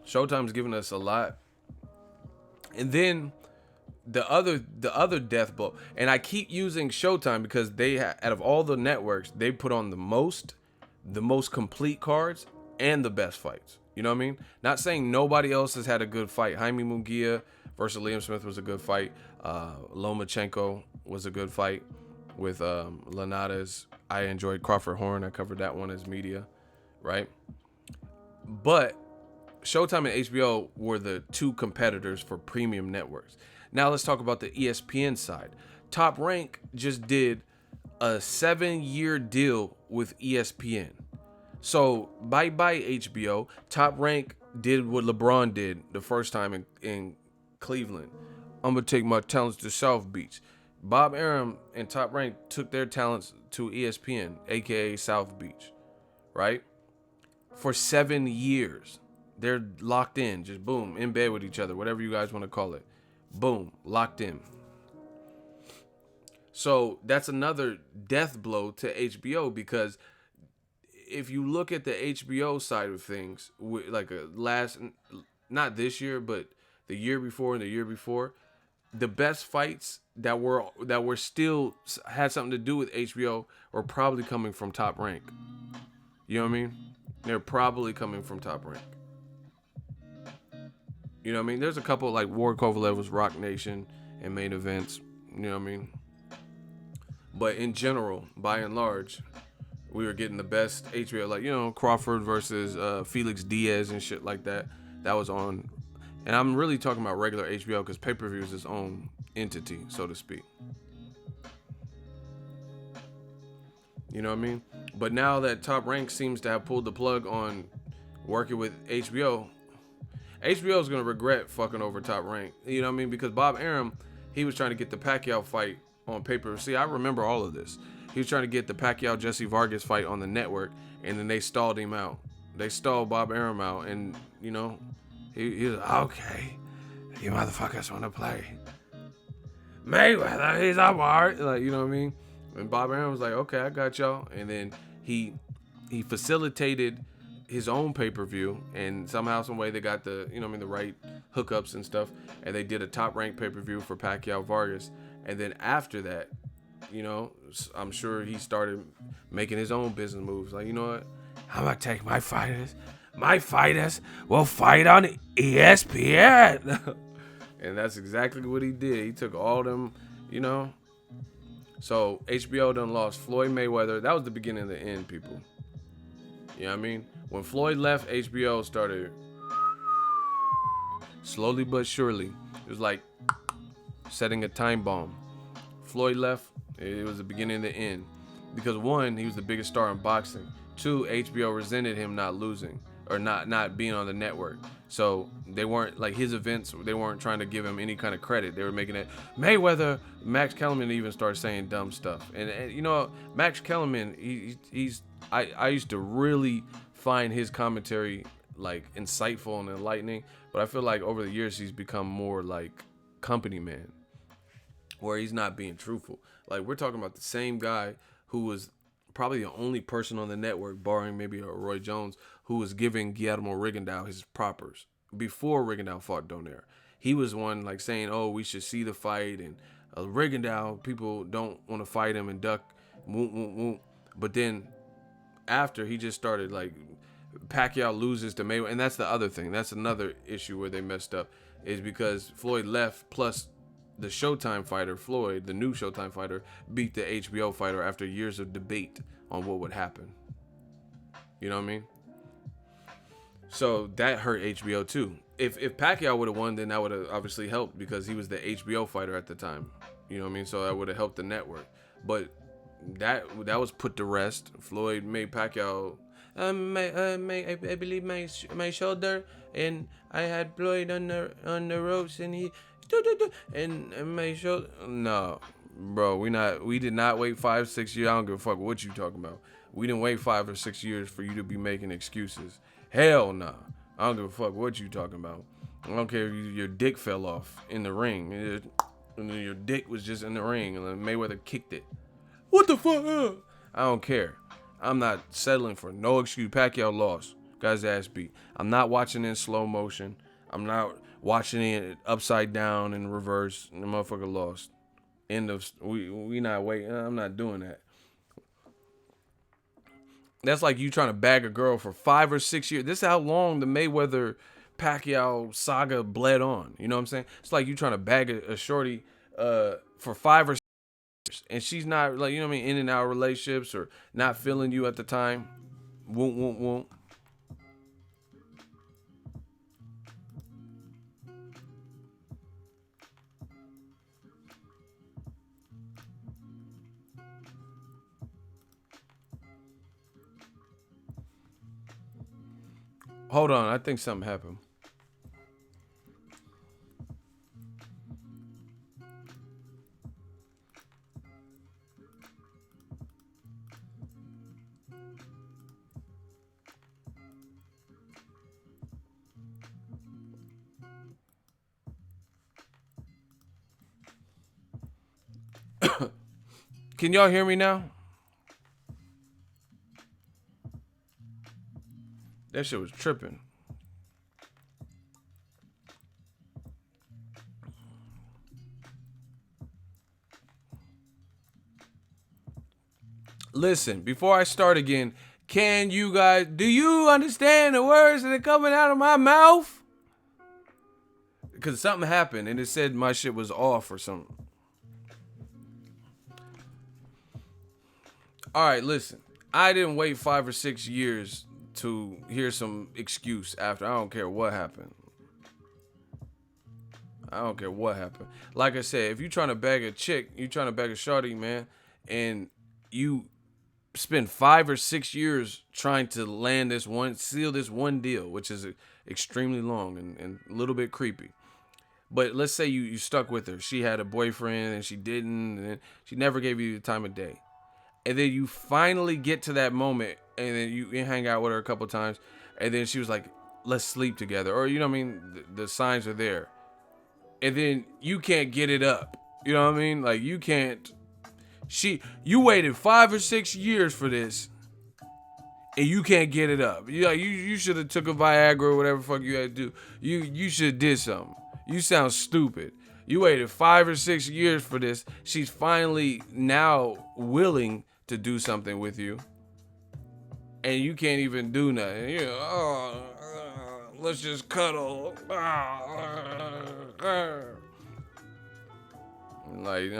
Showtime's giving us a lot, and then the other death blow. And I keep using Showtime because they out of all the networks, they put on the most complete cards and the best fights. You know what I mean? Not saying nobody else has had a good fight. Jaime Munguia versus Liam Smith was a good fight. Lomachenko was a good fight with Linares. I enjoyed Crawford Horn. I covered that one as media, right? But Showtime and HBO were the two competitors for premium networks. Now let's talk about the ESPN side. Top Rank just did a 7-year deal with ESPN. So, bye HBO. Top Rank did what LeBron did the first time in Cleveland. I'm going to take my talents to South Beach. Bob Arum and Top Rank took their talents to ESPN, a.k.a. South Beach, right? For 7 years. They're locked in, just boom, in bed with each other, whatever you guys want to call it. Boom, locked in. So, that's another death blow to HBO because if you look at the HBO side of things, like not this year, but the year before and the year before, the best fights that were still had something to do with HBO were probably coming from Top Rank. You know what I mean? They're probably coming from Top Rank. You know what I mean? There's a couple like Ward Kovalev was Rock Nation and main events. You know what I mean? But in general, by and large, we were getting the best HBO, like, you know, Crawford versus Felix Diaz and shit like that. That was on. And I'm really talking about regular HBO because pay-per-view is its own entity, so to speak. You know what I mean? But now that Top Rank seems to have pulled the plug on working with HBO is going to regret fucking over Top Rank. You know what I mean? Because Bob Arum, he was trying to get the Pacquiao fight on pay-per-view. See, I remember all of this. He was trying to get the Pacquiao-Jesse Vargas fight on the network, and then they stalled him out. They stalled Bob Arum out, and, you know, he was like, okay, you motherfuckers want to play Mayweather, he's up hard. Like, you know what I mean? And Bob Arum was like, okay, I got y'all. And then he facilitated his own pay-per-view, and somehow, some way, they got the, you know what I mean, the right hookups and stuff, and they did a top-ranked pay-per-view for Pacquiao-Vargas. And then after that, you know, I'm sure he started making his own business moves. Like, you know what? I'm going to take my fighters. My fighters will fight on ESPN. And that's exactly what he did. He took all them, you know, So HBO done lost Floyd Mayweather. That was the beginning of the end, people. You know what I mean? When Floyd left, HBO started slowly but surely. It was like setting a time bomb. Floyd left, it was the beginning of the end. Because one, he was the biggest star in boxing. Two, HBO resented him not losing or not being on the network. So they weren't like his events. They weren't trying to give him any kind of credit. They were making it Mayweather. Max Kellerman even started saying dumb stuff. And you know, Max Kellerman, he's I used to really find his commentary like insightful and enlightening. But I feel like over the years he's become more like company man, where he's not being truthful. Like we're talking about the same guy who was probably the only person on the network, barring maybe a Roy Jones, who was giving Guillermo Rigondeaux his propers before Rigondeaux fought Donaire. He was one like saying, "Oh, we should see the fight," and Rigondeaux, people don't want to fight him and duck, whoop, whoop, whoop. But then after, he just started like Pacquiao loses to Mayweather, and that's the other thing. That's another issue where they messed up, is because Floyd left, plus the Showtime fighter, Floyd, the new Showtime fighter, beat the HBO fighter after years of debate on what would happen. You know what I mean? So that hurt HBO too. If Pacquiao would have won, then that would have obviously helped because he was the HBO fighter at the time. You know what I mean? So that would have helped the network. But that was put to rest. Floyd made Pacquiao. I believe my shoulder, and I had Floyd on the ropes, and he and my shoulder. No, bro, we did not wait 5-6 years. I don't give a fuck what you talking about. We didn't wait 5 or 6 years for you to be making excuses. Hell nah. I don't give a fuck what you talking about. I don't care if your dick fell off in the ring. And then your dick was just in the ring and then Mayweather kicked it. What the fuck? I don't care. I'm not settling for no excuse. Pacquiao lost. Got his ass beat. I'm not watching it in slow motion. I'm not watching it upside down in reverse. The motherfucker lost. End of. We not waiting. I'm not doing that. That's like you trying to bag a girl for 5 or 6 years. This is how long the Mayweather Pacquiao saga bled on. You know what I'm saying? It's like you trying to bag a shorty for 5 or 6 years, and she's not like, you know what I mean, in and out relationships or not feeling you at the time. Won't. Hold on, I think something happened. Can y'all hear me now? That shit was tripping. Listen, before I start again, do you understand the words that are coming out of my mouth? Because something happened and it said my shit was off or something. All right, listen. I didn't wait 5 or 6 years to hear some excuse after. I don't care what happened. I don't care what happened. Like I said, if you trying to bag a chick, you trying to bag a shorty, man, and you spend 5 or 6 years trying to seal this one deal, which is extremely long and a little bit creepy. But let's say you stuck with her. She had a boyfriend and she didn't, and she never gave you the time of day. And then you finally get to that moment, and then you hang out with her a couple times, and then she was like, let's sleep together. Or, you know what I mean? The signs are there. And then you can't get it up. You know what I mean? Like, you can't. You waited 5 or 6 years for this, and you can't get it up. You should have took a Viagra or whatever the fuck you had to do. You should have did something. You sound stupid. You waited 5 or 6 years for this. She's finally now willing to do something with you, and you can't even do nothing. Let's just cuddle. Like,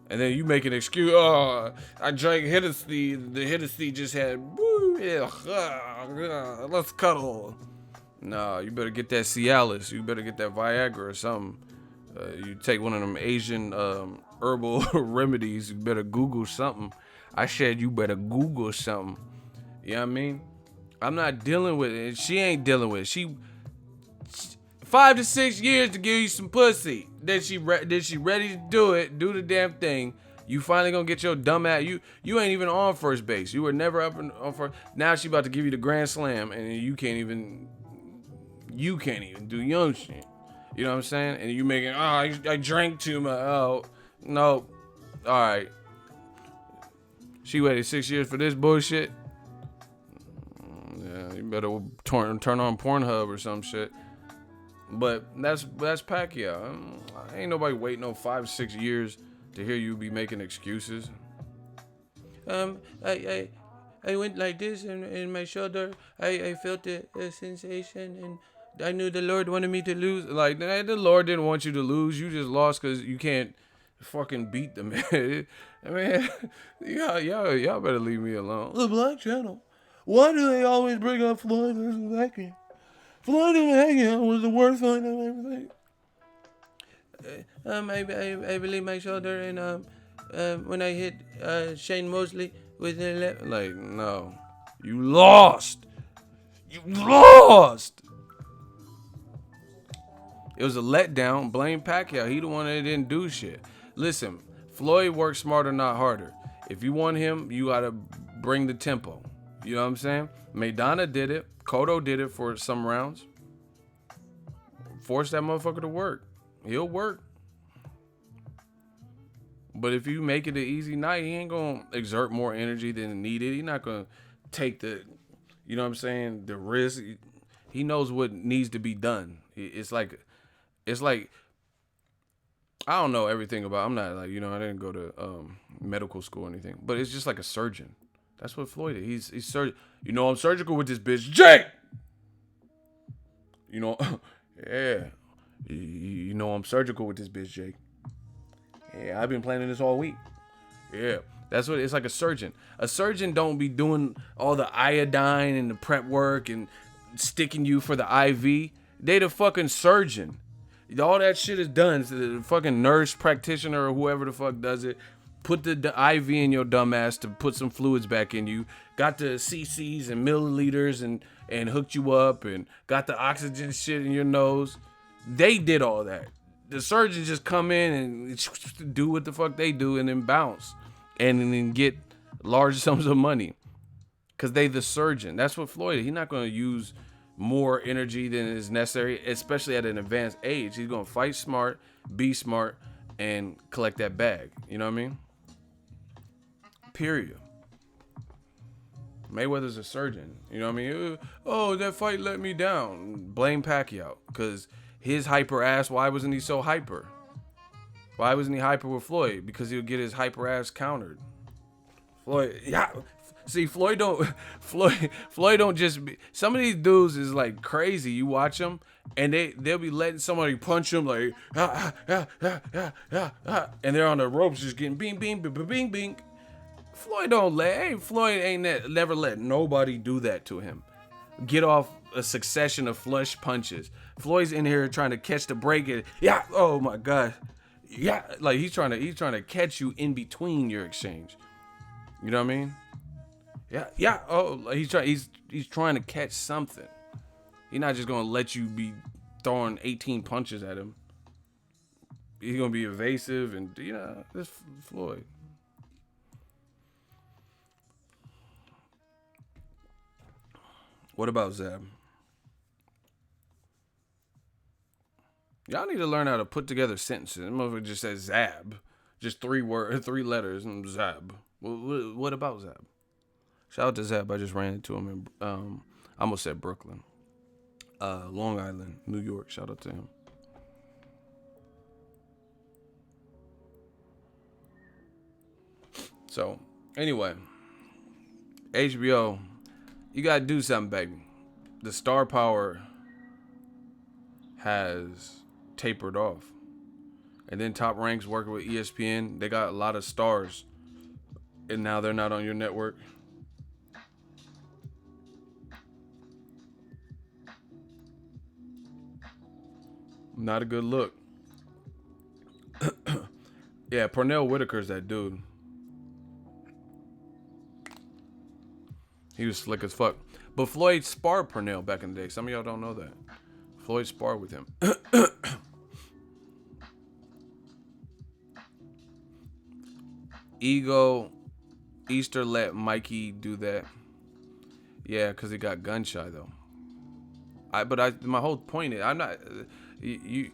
And then you make an excuse. Oh, I drank Hennessy. The Hennessy just had. Woo, yeah, let's cuddle. Nah, you better get that Cialis. You better get that Viagra or something. You take one of them Asian herbal remedies. You better Google something. I said you better Google something. You know what I mean? I'm not dealing with it. She ain't dealing with it. She 5 to 6 years to give you some pussy. Then she ready to do it, do the damn thing. You finally gonna get your dumb ass. You ain't even on first base. You were never up on first. Now she about to give you the grand slam, and you can't even do young shit. You know what I'm saying? And you making, I drank too much. Oh, no. All right. She waited 6 years for this bullshit. Yeah, you better turn on Pornhub or some shit. But that's Pacquiao. Ain't nobody waiting no 5 6 years to hear you be making excuses. I went like this in my shoulder. I felt a sensation, and I knew the Lord wanted me to lose. Like, the Lord didn't want you to lose. You just lost because you can't fucking beat the man. I mean, y'all better leave me alone. The Black Channel. Why do they always bring up Floyd versus Pacquiao? Floyd and Pacquiao was the worst fight I've ever seen. I believe my shoulder, and when I hit Shane Mosley with the left. Like, no, you lost. You lost. It was a letdown. Blame Pacquiao. He the one that didn't do shit. Listen, Floyd worked smarter, not harder. If you want him, you gotta bring the tempo. You know what I'm saying? Maidana did it. Cotto did it for some rounds. Force that motherfucker to work. He'll work. But if you make it an easy night, he ain't gonna exert more energy than needed. He's not gonna take the, you know what I'm saying, the risk. He knows what needs to be done. It's like I don't know everything about. I'm not like, I didn't go to medical school or anything. But it's just like a surgeon. That's what Floyd is. He's surgeon. I'm surgical with this bitch, Jake. Yeah. I'm surgical with this bitch, Jake. Yeah, I've been planning this all week. Yeah, that's what it's like. A surgeon. A surgeon don't be doing all the iodine and the prep work and sticking you for the IV. They the fucking surgeon. All that shit is done. So the fucking nurse practitioner or whoever the fuck does it. Put the IV in your dumb ass to put some fluids back in you. Got the cc's and milliliters and hooked you up and got the oxygen shit in your nose. They did all that. The surgeons just come in and do what the fuck they do and then bounce and then get large sums of money because they the surgeon. That's what Floyd is. He's not going to use more energy than is necessary, especially at an advanced age. He's going to fight smart, be smart, and collect that bag. You know what I mean? Period. Mayweather's a surgeon. You know what I mean? Oh, that fight let me down. Blame Pacquiao. Because his hyper ass, why wasn't he so hyper? Why wasn't he hyper with Floyd? Because he'll get his hyper ass countered. Floyd, yeah. See, Floyd don't just be, some of these dudes is like crazy. You watch them and they'll be letting somebody punch them like, and they're on the ropes just getting bing, bing, bing, bing, bing. Floyd ain't never let nobody do that to him. Get off a succession of flush punches. Floyd's in here trying to catch the break. And, yeah, oh my God. Yeah, like he's trying to catch you in between your exchange. You know what I mean? Yeah. Oh, he's trying to catch something. He's not just gonna let you be throwing 18 punches at him. He's gonna be evasive and this Floyd. What about Zab? Y'all need to learn how to put together sentences. That motherfucker just says Zab. Just 3 letters, and Zab. What about Zab? Shout out to Zab. I just ran into him in, I almost said Brooklyn. Long Island, New York. Shout out to him. So, anyway. HBO, you gotta do something, baby. The star power has tapered off. And then Top Rank's working with ESPN. They got a lot of stars. And now they're not on your network. Not a good look. Yeah, Pernell Whitaker's that dude. He was slick as fuck. But Floyd sparred Pernell back in the day. Some of y'all don't know that. Floyd sparred with him. Easter let Mikey do that. Yeah, because he got gun shy though. My whole point is, I'm not. You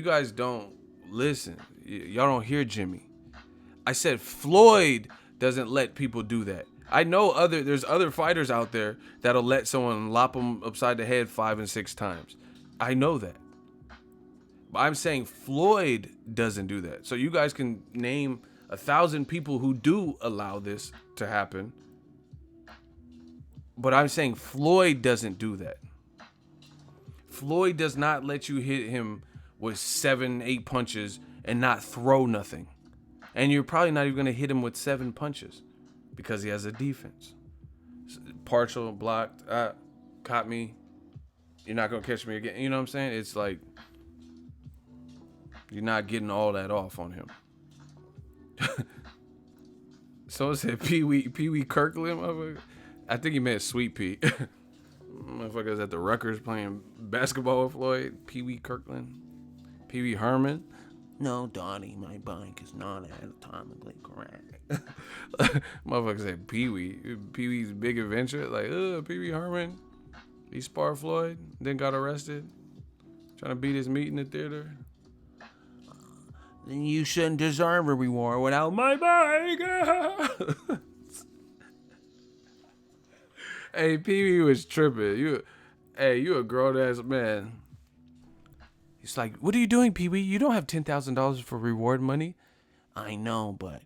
guys don't listen. Y'all don't hear Jimmy. I said Floyd doesn't let people do that. I know there's other fighters out there that'll let someone lop them upside the head 5 and 6 times. I know that. But I'm saying Floyd doesn't do that. So you guys can name 1,000 people who do allow this to happen. But I'm saying Floyd doesn't do that. Floyd does not let you hit him with 7, 8 punches and not throw nothing. And you're probably not even going to hit him with 7 punches because he has a defense. Partial, blocked, caught me. You're not going to catch me again. You know what I'm saying? It's like you're not getting all that off on him. Someone said Pee Wee Kirkland. I think he meant Sweet Pea. Motherfuckers at the Rutgers playing basketball with Floyd. Pee Wee Kirkland. Pee Wee Herman. No, Donnie, my bike is not anatomically correct. Motherfuckers said Pee Wee's Big Adventure. Like, Pee Wee Herman. He sparred Floyd, then got arrested. Trying to beat his meat in the theater. Then you shouldn't deserve a reward without my bike. Hey, Pee Wee was tripping. You a grown ass man. He's like, what are you doing, Pee Wee? You don't have $10,000 for reward money. I know, but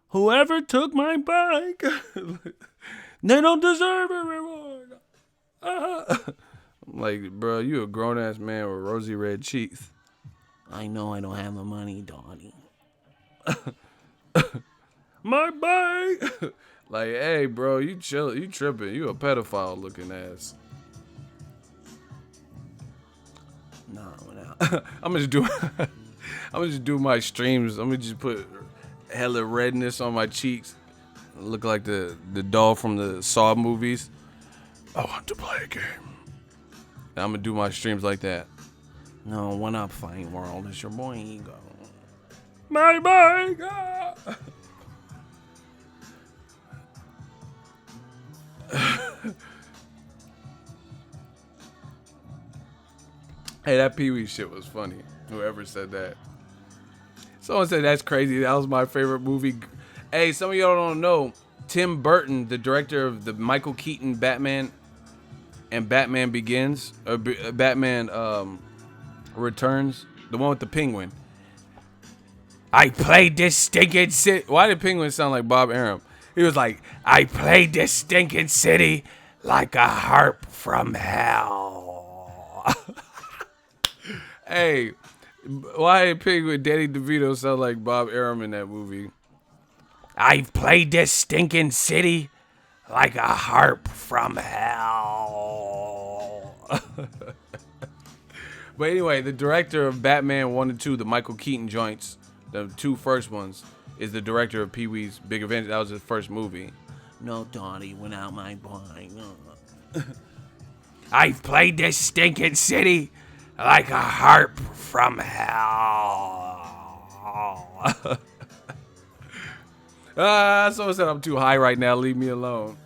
whoever took my bike, they don't deserve a reward. I'm like, bro, you a grown ass man with rosy red cheeks. I know I don't have the money, Donnie. My bike. Like, hey, bro, you chill, you tripping. You a pedophile looking ass. Nah, I'm gonna just do my streams. I'm gonna just put hella redness on my cheeks. Look like the doll from the Saw movies. I want to play a game. And I'm gonna do my streams like that. No, what up, Fight World? It's your boy Ego. My bike. Hey, that Pee Wee shit was funny. Whoever said that. Someone said that's crazy. That was my favorite movie. Hey, some of y'all don't know. Tim Burton, the director of the Michael Keaton Batman and Batman Begins, or Batman Returns, the one with the penguin. I played this stinking city. Why did penguin sound like Bob Arum? He was like, I played this stinking city like a harp from hell. Hey, why did Penguin Danny DeVito sound like Bob Arum in that movie? I've played this stinking city like a harp from hell. But anyway, the director of Batman 1 and 2, the Michael Keaton joints, the 2 first ones, is the director of Pee Wee's Big Adventure. That was his first movie. No, Donnie, without my boy. I've played this stinking city like a harp from hell. Someone said I'm too high right now. Leave me alone.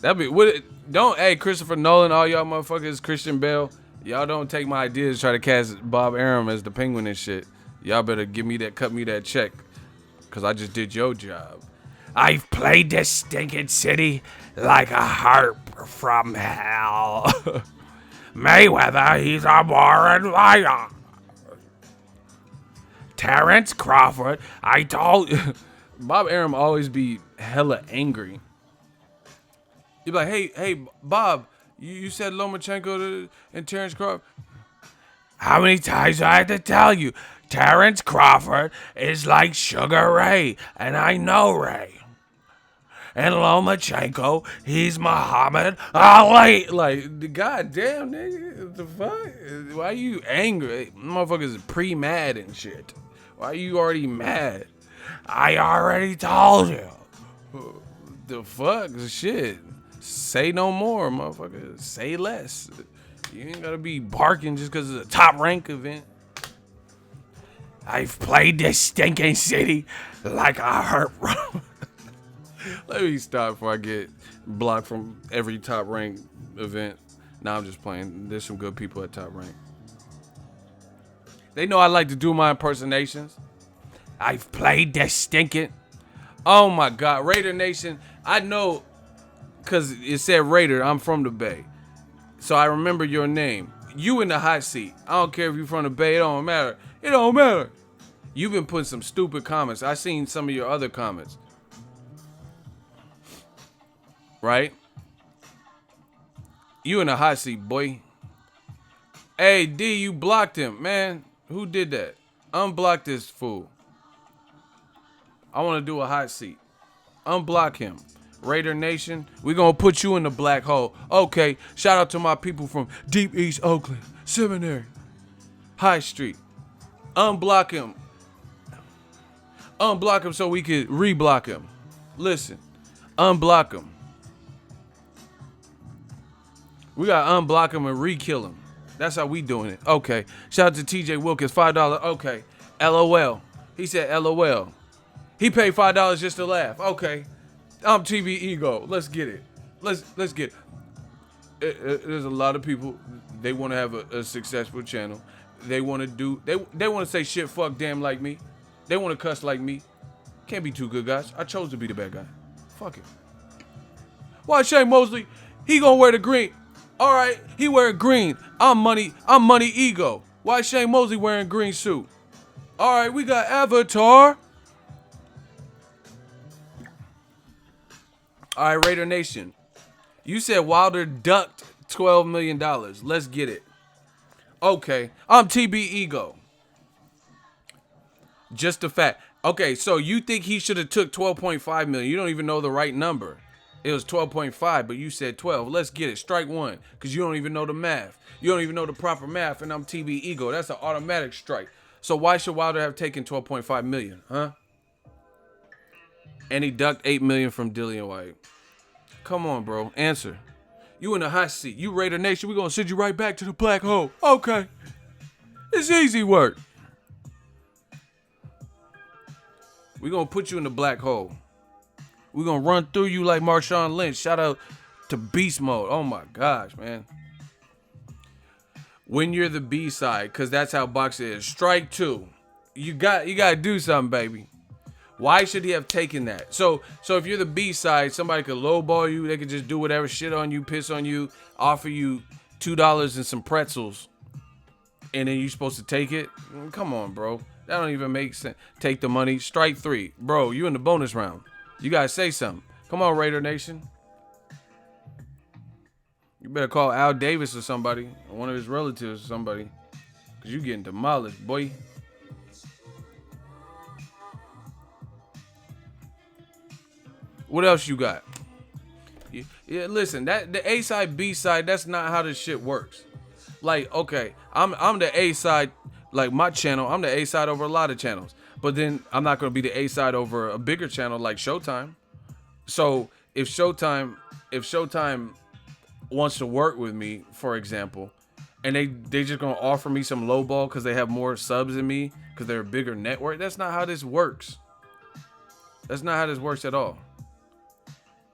Hey, Christopher Nolan, all y'all motherfuckers, Christian Bale, y'all don't take my ideas, try to cast Bob Arum as the Penguin and shit. Y'all better cut me that check, cause I just did your job. I've played this stinking city like a harp from hell. Mayweather, he's a born liar. Terrence Crawford, I told you. Bob Arum always be hella angry. You'd be like, hey, Bob, you said Lomachenko and Terrence Crawford. How many times do I have to tell you? Terrence Crawford is like Sugar Ray, and I know Ray. And Lomachenko, he's Muhammad Ali. Like, goddamn, nigga, what the fuck? Why you angry? Motherfuckers pre-mad and shit. Why you already mad? I already told you. The fuck? Shit. Say no more, motherfucker. Say less. You ain't gotta be barking just because it's a top rank event. I've played this stinking city like a hurt. Let me stop before I get blocked from every top rank event. Nah, I'm just playing. There's some good people at top rank. They know I like to do my impersonations. I've played this stinking. Oh my God, Raider Nation. I know, cause it said Raider. I'm from the Bay, so I remember your name. You in the hot seat. I don't care if you're from the Bay. It don't matter. It don't matter. You've been putting some stupid comments. I seen some of your other comments. Right? You in the hot seat, boy. Hey, D, you blocked him, man. Who did that? Unblock this fool. I want to do a hot seat. Unblock him. Raider Nation, we gonna put you in the black hole. Okay, shout out to my people from Deep East Oakland, Seminary, High Street. Unblock him. Unblock him so we could reblock him. Listen, unblock him. We gotta unblock him and re-kill him. That's how we doing it. Okay. Shout out to TJ Wilkins, $5. Okay. LOL. He said LOL. He paid $5 just to laugh. Okay. I'm TB Ego. Let's get it. Let's get it. There's a lot of people. They want to have a successful channel. They want to do. They want to say shit, fuck, damn like me. They want to cuss like me. Can't be two good guys. I chose to be the bad guy. Fuck it. Why Shane Mosley? He gonna wear the green. All right, he wearing green. I'm money ego. Why Shane Mosley wearing green suit? All right, we got Avatar. All right, Raider Nation. You said Wilder ducked $12 million. Let's get it. Okay, I'm TB Ego. Just a fact. Okay, so you think he should have took 12.5 million. You don't even know the right number. It was 12.5, but you said 12. Let's get it. Strike one, because you don't even know the math. You don't even know the proper math, and I'm TB Ego. That's an automatic strike. So why should Wilder have taken 12.5 million, huh? And he ducked 8 million from Dillian White. Come on, bro. Answer. You in the hot seat. You Raider Nation. We're going to send you right back to the black hole. Okay. It's easy work. We're going to put you in the black hole. We're going to run through you like Marshawn Lynch. Shout out to Beast Mode. Oh, my gosh, man. When you're the B-side, because that's how boxing is. Strike two. You got to do something, baby. Why should he have taken that? So if you're the B-side, somebody could lowball you. They could just do whatever, shit on you, piss on you, offer you $2 and some pretzels, and then you're supposed to take it? Come on, bro. That don't even make sense. Take the money. Strike three. Bro, you in the bonus round. You got to say something. Come on, Raider Nation. You better call Al Davis or somebody, or one of his relatives or somebody, because you getting demolished, boy. What else you got? Yeah, listen, that the A side, B side, that's not how this shit works. Like, okay, I'm the A side, like my channel, I'm the A side over a lot of channels. But then I'm not gonna be the A side over a bigger channel like Showtime. So if Showtime wants to work with me, for example, and they just gonna offer me some lowball because they have more subs than me, because they're a bigger network, that's not how this works. That's not how this works at all.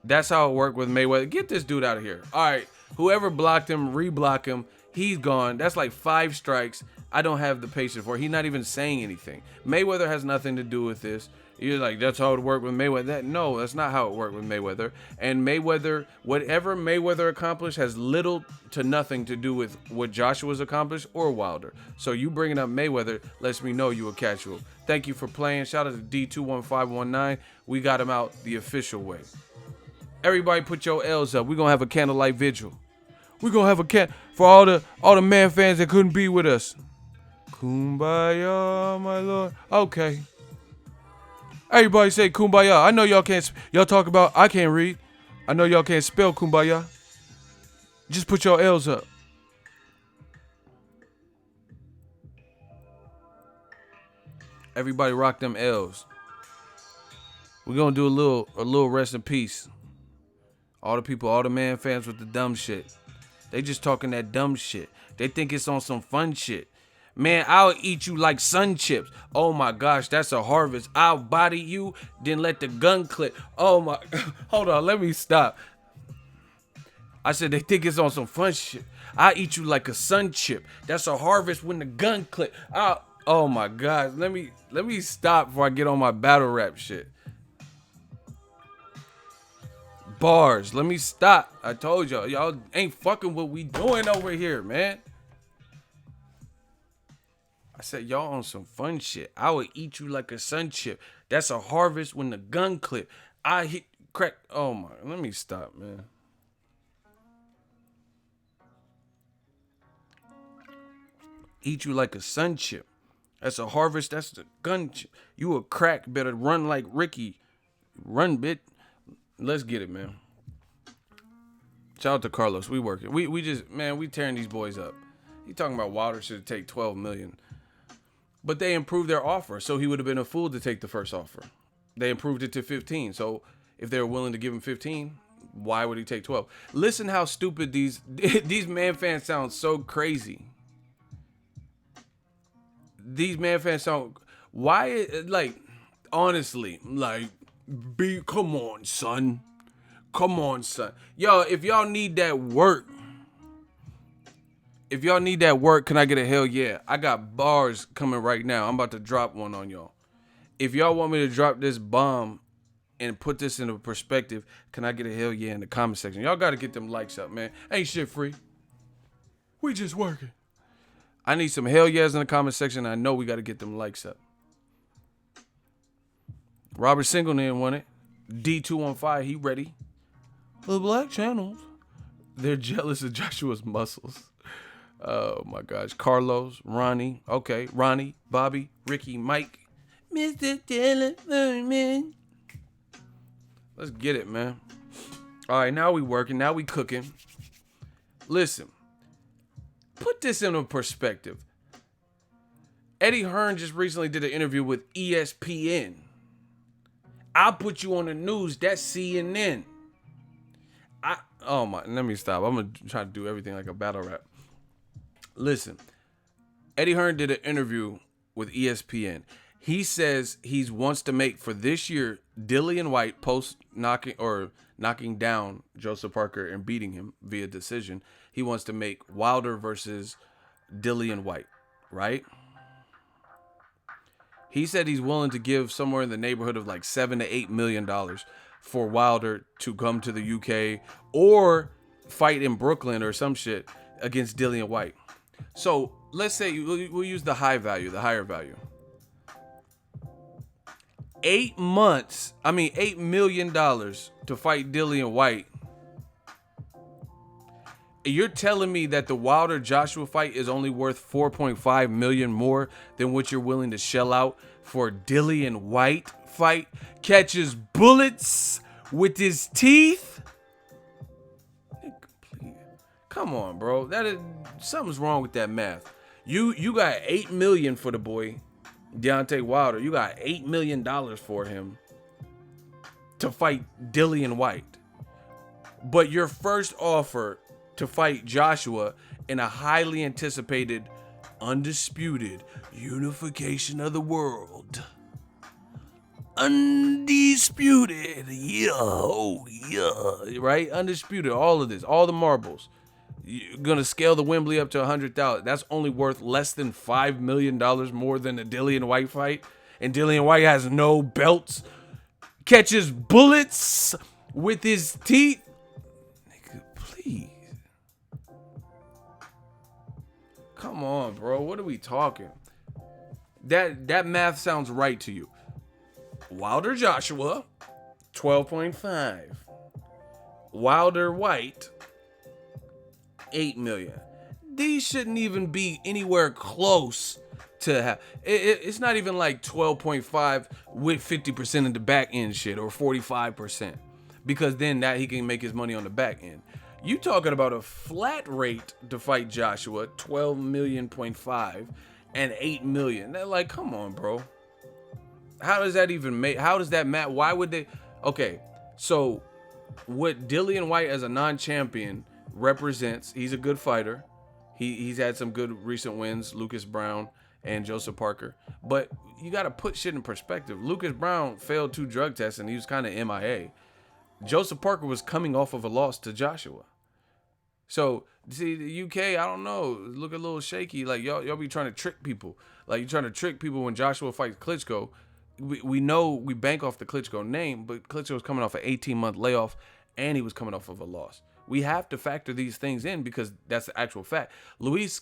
That's how it worked with Mayweather. Get this dude out of here. All right, whoever blocked him, reblock him. He's gone. That's like 5 strikes. I don't have the patience for it. He's not even saying anything. Mayweather has nothing to do with this. You're like, that's how it worked with Mayweather. No, that's not how it worked with Mayweather. And Mayweather, whatever Mayweather accomplished has little to nothing to do with what Joshua's accomplished or Wilder. So you bringing up Mayweather lets me know you a casual. Thank you for playing. Shout out to D21519. We got him out the official way. Everybody put your L's up. We're going to have a candlelight vigil. We're going to have a for all the man fans that couldn't be with us. Kumbaya, my lord. Okay. Everybody say kumbaya. I know y'all can't. Y'all talk about. I can't read. I know y'all can't spell kumbaya. Just put your L's up. Everybody rock them L's. We're gonna do a little rest in peace. All the people, all the man fans with the dumb shit. They just talking that dumb shit. They think it's on some fun shit. Man, I'll eat you like sun chips. Oh my gosh, that's a harvest. I'll body you, then let the gun clip. Oh my, hold on, let me stop. I said they think it's on some fun shit. I'll eat you like a sun chip. That's a harvest when the gun clip. Oh my gosh, let me stop before I get on my battle rap shit. Bars, let me stop. I told y'all ain't fucking what we doing over here, man. I said, y'all on some fun shit. I would eat you like a sun chip. That's a harvest when the gun clip. I hit crack. Oh my, let me stop, man. Eat you like a sun chip. That's a harvest. That's the gun chip. You a crack. Better run like Ricky. Run, bit. Let's get it, man. Shout out to Carlos. We working. We just, man, we tearing these boys up. He talking about Wilder should take $12 million. But they improved their offer, so he would have been a fool to take the first offer. They improved it to 15. So if they were willing to give him 15, why would he take 12? Listen how stupid these man fans sound. So crazy. These man fans sound. Why? Like, honestly, like, come on, son. Come on, son. Yo, if y'all need that work. If y'all need that work, can I get a hell yeah? I got bars coming right now. I'm about to drop one on y'all. If y'all want me to drop this bomb and put this into perspective, can I get a hell yeah in the comment section? Y'all got to get them likes up, man. Ain't shit free. We just working. I need some hell yeahs in the comment section. I know we got to get them likes up. Robert Singleton won it. D215, he ready. The black channels. They're jealous of Joshua's muscles. Oh my gosh. Carlos, Ronnie. Okay. Ronnie, Bobby, Ricky, Mike. Mr. Telephone. Let's get it, man. All right, now we working. Now we cooking. Listen. Put this into perspective. Eddie Hearn just recently did an interview with ESPN. I'll put you on the news. That's CNN. Let me stop. I'm going to try to do everything like a battle rap. Listen, Eddie Hearn did an interview with ESPN. He says he wants to make for this year Dillian White post knocking down Joseph Parker and beating him via decision. He wants to make Wilder versus Dillian White, right? He said he's willing to give somewhere in the neighborhood of like $7 to $8 million for Wilder to come to the UK or fight in Brooklyn or some shit against Dillian White. So let's say we'll use the higher value. $8 million to fight Dillian White. You're telling me that the Wilder Joshua fight is only worth $4.5 million more than what you're willing to shell out for a Dillian White fight? Catches bullets with his teeth? Come on, bro. Something's wrong with that math. You got $8 million for the boy Deontay Wilder. You got $8 million for him to fight Dillian White. But your first offer to fight Joshua in a highly anticipated, undisputed unification of the world. Undisputed. Yeah. Oh, yeah. Right? Undisputed. All of this. All the marbles. You're going to scale the Wembley up to 100,000. That's only worth less than $5 million more than the Dillian White fight. And Dillian White has no belts. Catches bullets with his teeth. Nigga, please. Come on, bro. What are we talking? That math sounds right to you. Wilder Joshua, 12.5. Wilder White, 8 million. These shouldn't even be anywhere close to have it's not even like 12.5 with 50% of the back end shit or 45%, because then that he can make his money on the back end. You talking about a flat rate to fight Joshua, 12.5 and 8 million. They're like, come on, bro. How does that even make? How does that matter? Why would they? Okay, so what Dillian White as a non-champion represents, he's a good fighter. He's had some good recent wins, Lucas Brown and Joseph Parker. But you got to put shit in perspective. Lucas Brown failed 2 drug tests and he was kind of MIA. Joseph Parker was coming off of a loss to Joshua. So, see, the UK, I don't know, look a little shaky. Like, y'all be trying to trick people. Like, you're trying to trick people when Joshua fights Klitschko. We know we bank off the Klitschko name, but Klitschko was coming off an 18-month layoff, and he was coming off of a loss. We have to factor these things in because that's the actual fact. Luis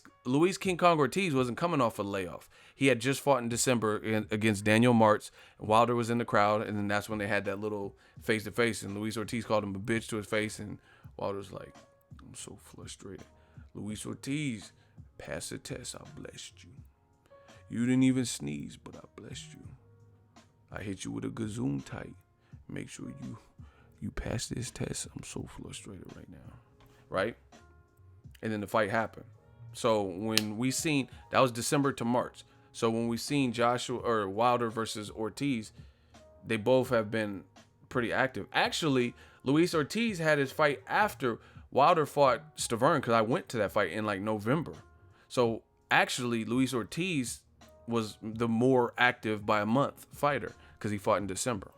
King Kong Ortiz wasn't coming off a layoff. He had just fought in December against Daniel Martz. Wilder was in the crowd, and then that's when they had that little face-to-face, and Luis Ortiz called him a bitch to his face, and Wilder was like, I'm so frustrated. Luis Ortiz, pass the test, I blessed you. You didn't even sneeze, but I blessed you. I hit you with a gazoon tight. Make sure you pass this test. I'm so frustrated right now. Right? And then the fight happened. So when we seen, that was December to March. So when we seen Joshua or Wilder versus Ortiz, they both have been pretty active. Actually, Luis Ortiz had his fight after Wilder fought Stavern, because I went to that fight in like November. So actually, Luis Ortiz was the more active by a month fighter because he fought in December.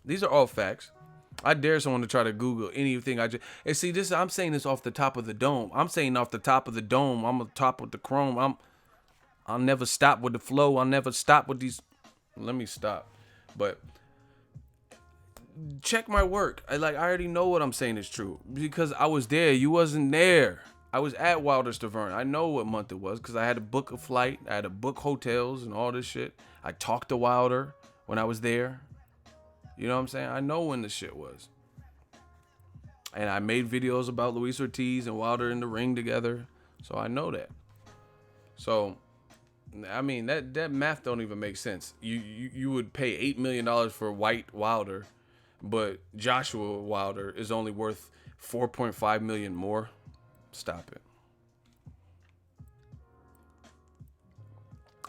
These are all facts. I dare someone to try to Google anything. And see this. I'm saying this off the top of the dome. I'm saying off the top of the dome. I'm on top with the chrome. I'll never stop with the flow. I'll never stop with these. Let me stop. But check my work. I already know what I'm saying is true because I was there. You wasn't there. I was at Wilder Stavern. I know what month it was because I had to book a flight. I had to book hotels and all this shit. I talked to Wilder when I was there. You know what I'm saying? I know when the shit was. And I made videos about Luis Ortiz and Wilder in the ring together. So I know that. So, I mean, that math don't even make sense. You would pay $8 million for White Wilder, but Joshua Wilder is only worth $4.5 million more. Stop it.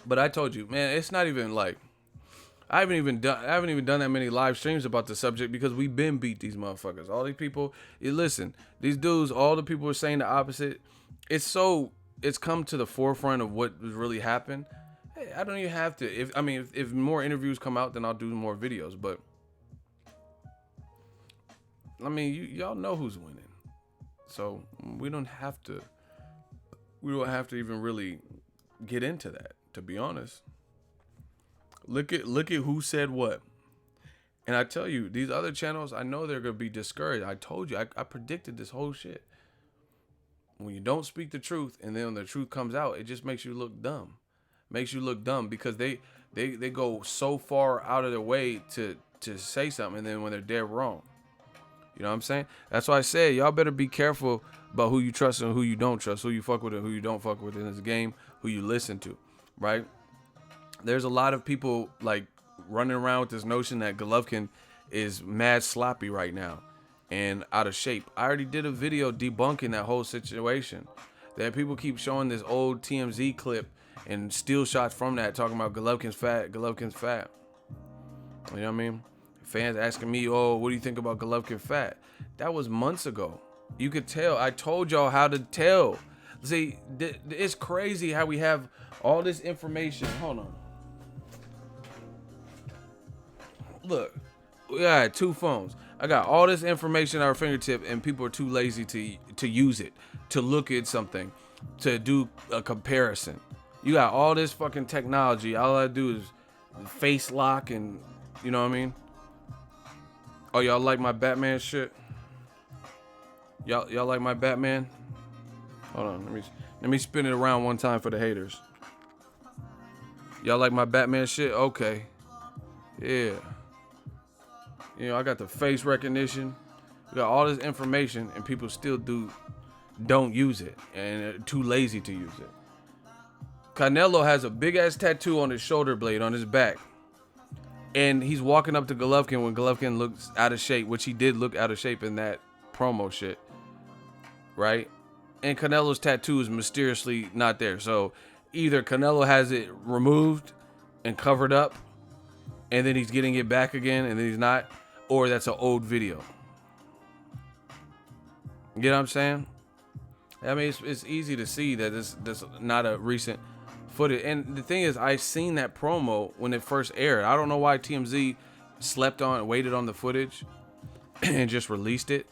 But I told you, man, it's not even like I haven't even done that many live streams about the subject because we've been beat these motherfuckers. All these people, listen, these dudes, all the people are saying the opposite. It's come to the forefront of what really happened. Hey, I don't even have to. If more interviews come out, then I'll do more videos. But I mean, y'all know who's winning. So we don't have to even really get into that, to be honest. Look at who said what. And I tell you, these other channels, I know they're going to be discouraged. I told you, I predicted this whole shit. When you don't speak the truth and then when the truth comes out, it just makes you look dumb. Makes you look dumb because they go so far out of their way to say something, and then when they're dead wrong. You know what I'm saying? That's why I say y'all better be careful about who you trust and who you don't trust, who you fuck with and who you don't fuck with in this game, who you listen to, right? There's a lot of people like running around with this notion that Golovkin is mad sloppy right now and out of shape. I already did a video debunking that whole situation. That people keep showing this old TMZ clip and steal shots from that talking about Golovkin's fat. You know what I mean? Fans asking me, oh, what do you think about Golovkin fat? That was months ago. You could tell. I told y'all how to tell. See, it's crazy how we have all this information. Hold on. Look, we got 2 phones. I got all this information at our fingertip, and people are too lazy to use it, to look at something, to do a comparison. You got all this fucking technology. All I do is face lock and, you know what I mean? Oh, y'all like my Batman shit? Y'all like my Batman? Hold on, let me spin it around one time for the haters. Y'all like my Batman shit? Okay. Yeah. You know, I got the face recognition. We got all this information and people still don't use it and are too lazy to use it. Canelo has a big ass tattoo on his shoulder blade on his back. And he's walking up to Golovkin when Golovkin looks out of shape, which he did look out of shape in that promo shit. Right? And Canelo's tattoo is mysteriously not there. So either Canelo has it removed and covered up, and then he's getting it back again, and then he's not, or that's an old video. You know what I'm saying? I mean, it's easy to see that this not a recent footage. And the thing is, I seen that promo when it first aired. I don't know why TMZ waited on the footage and just released it.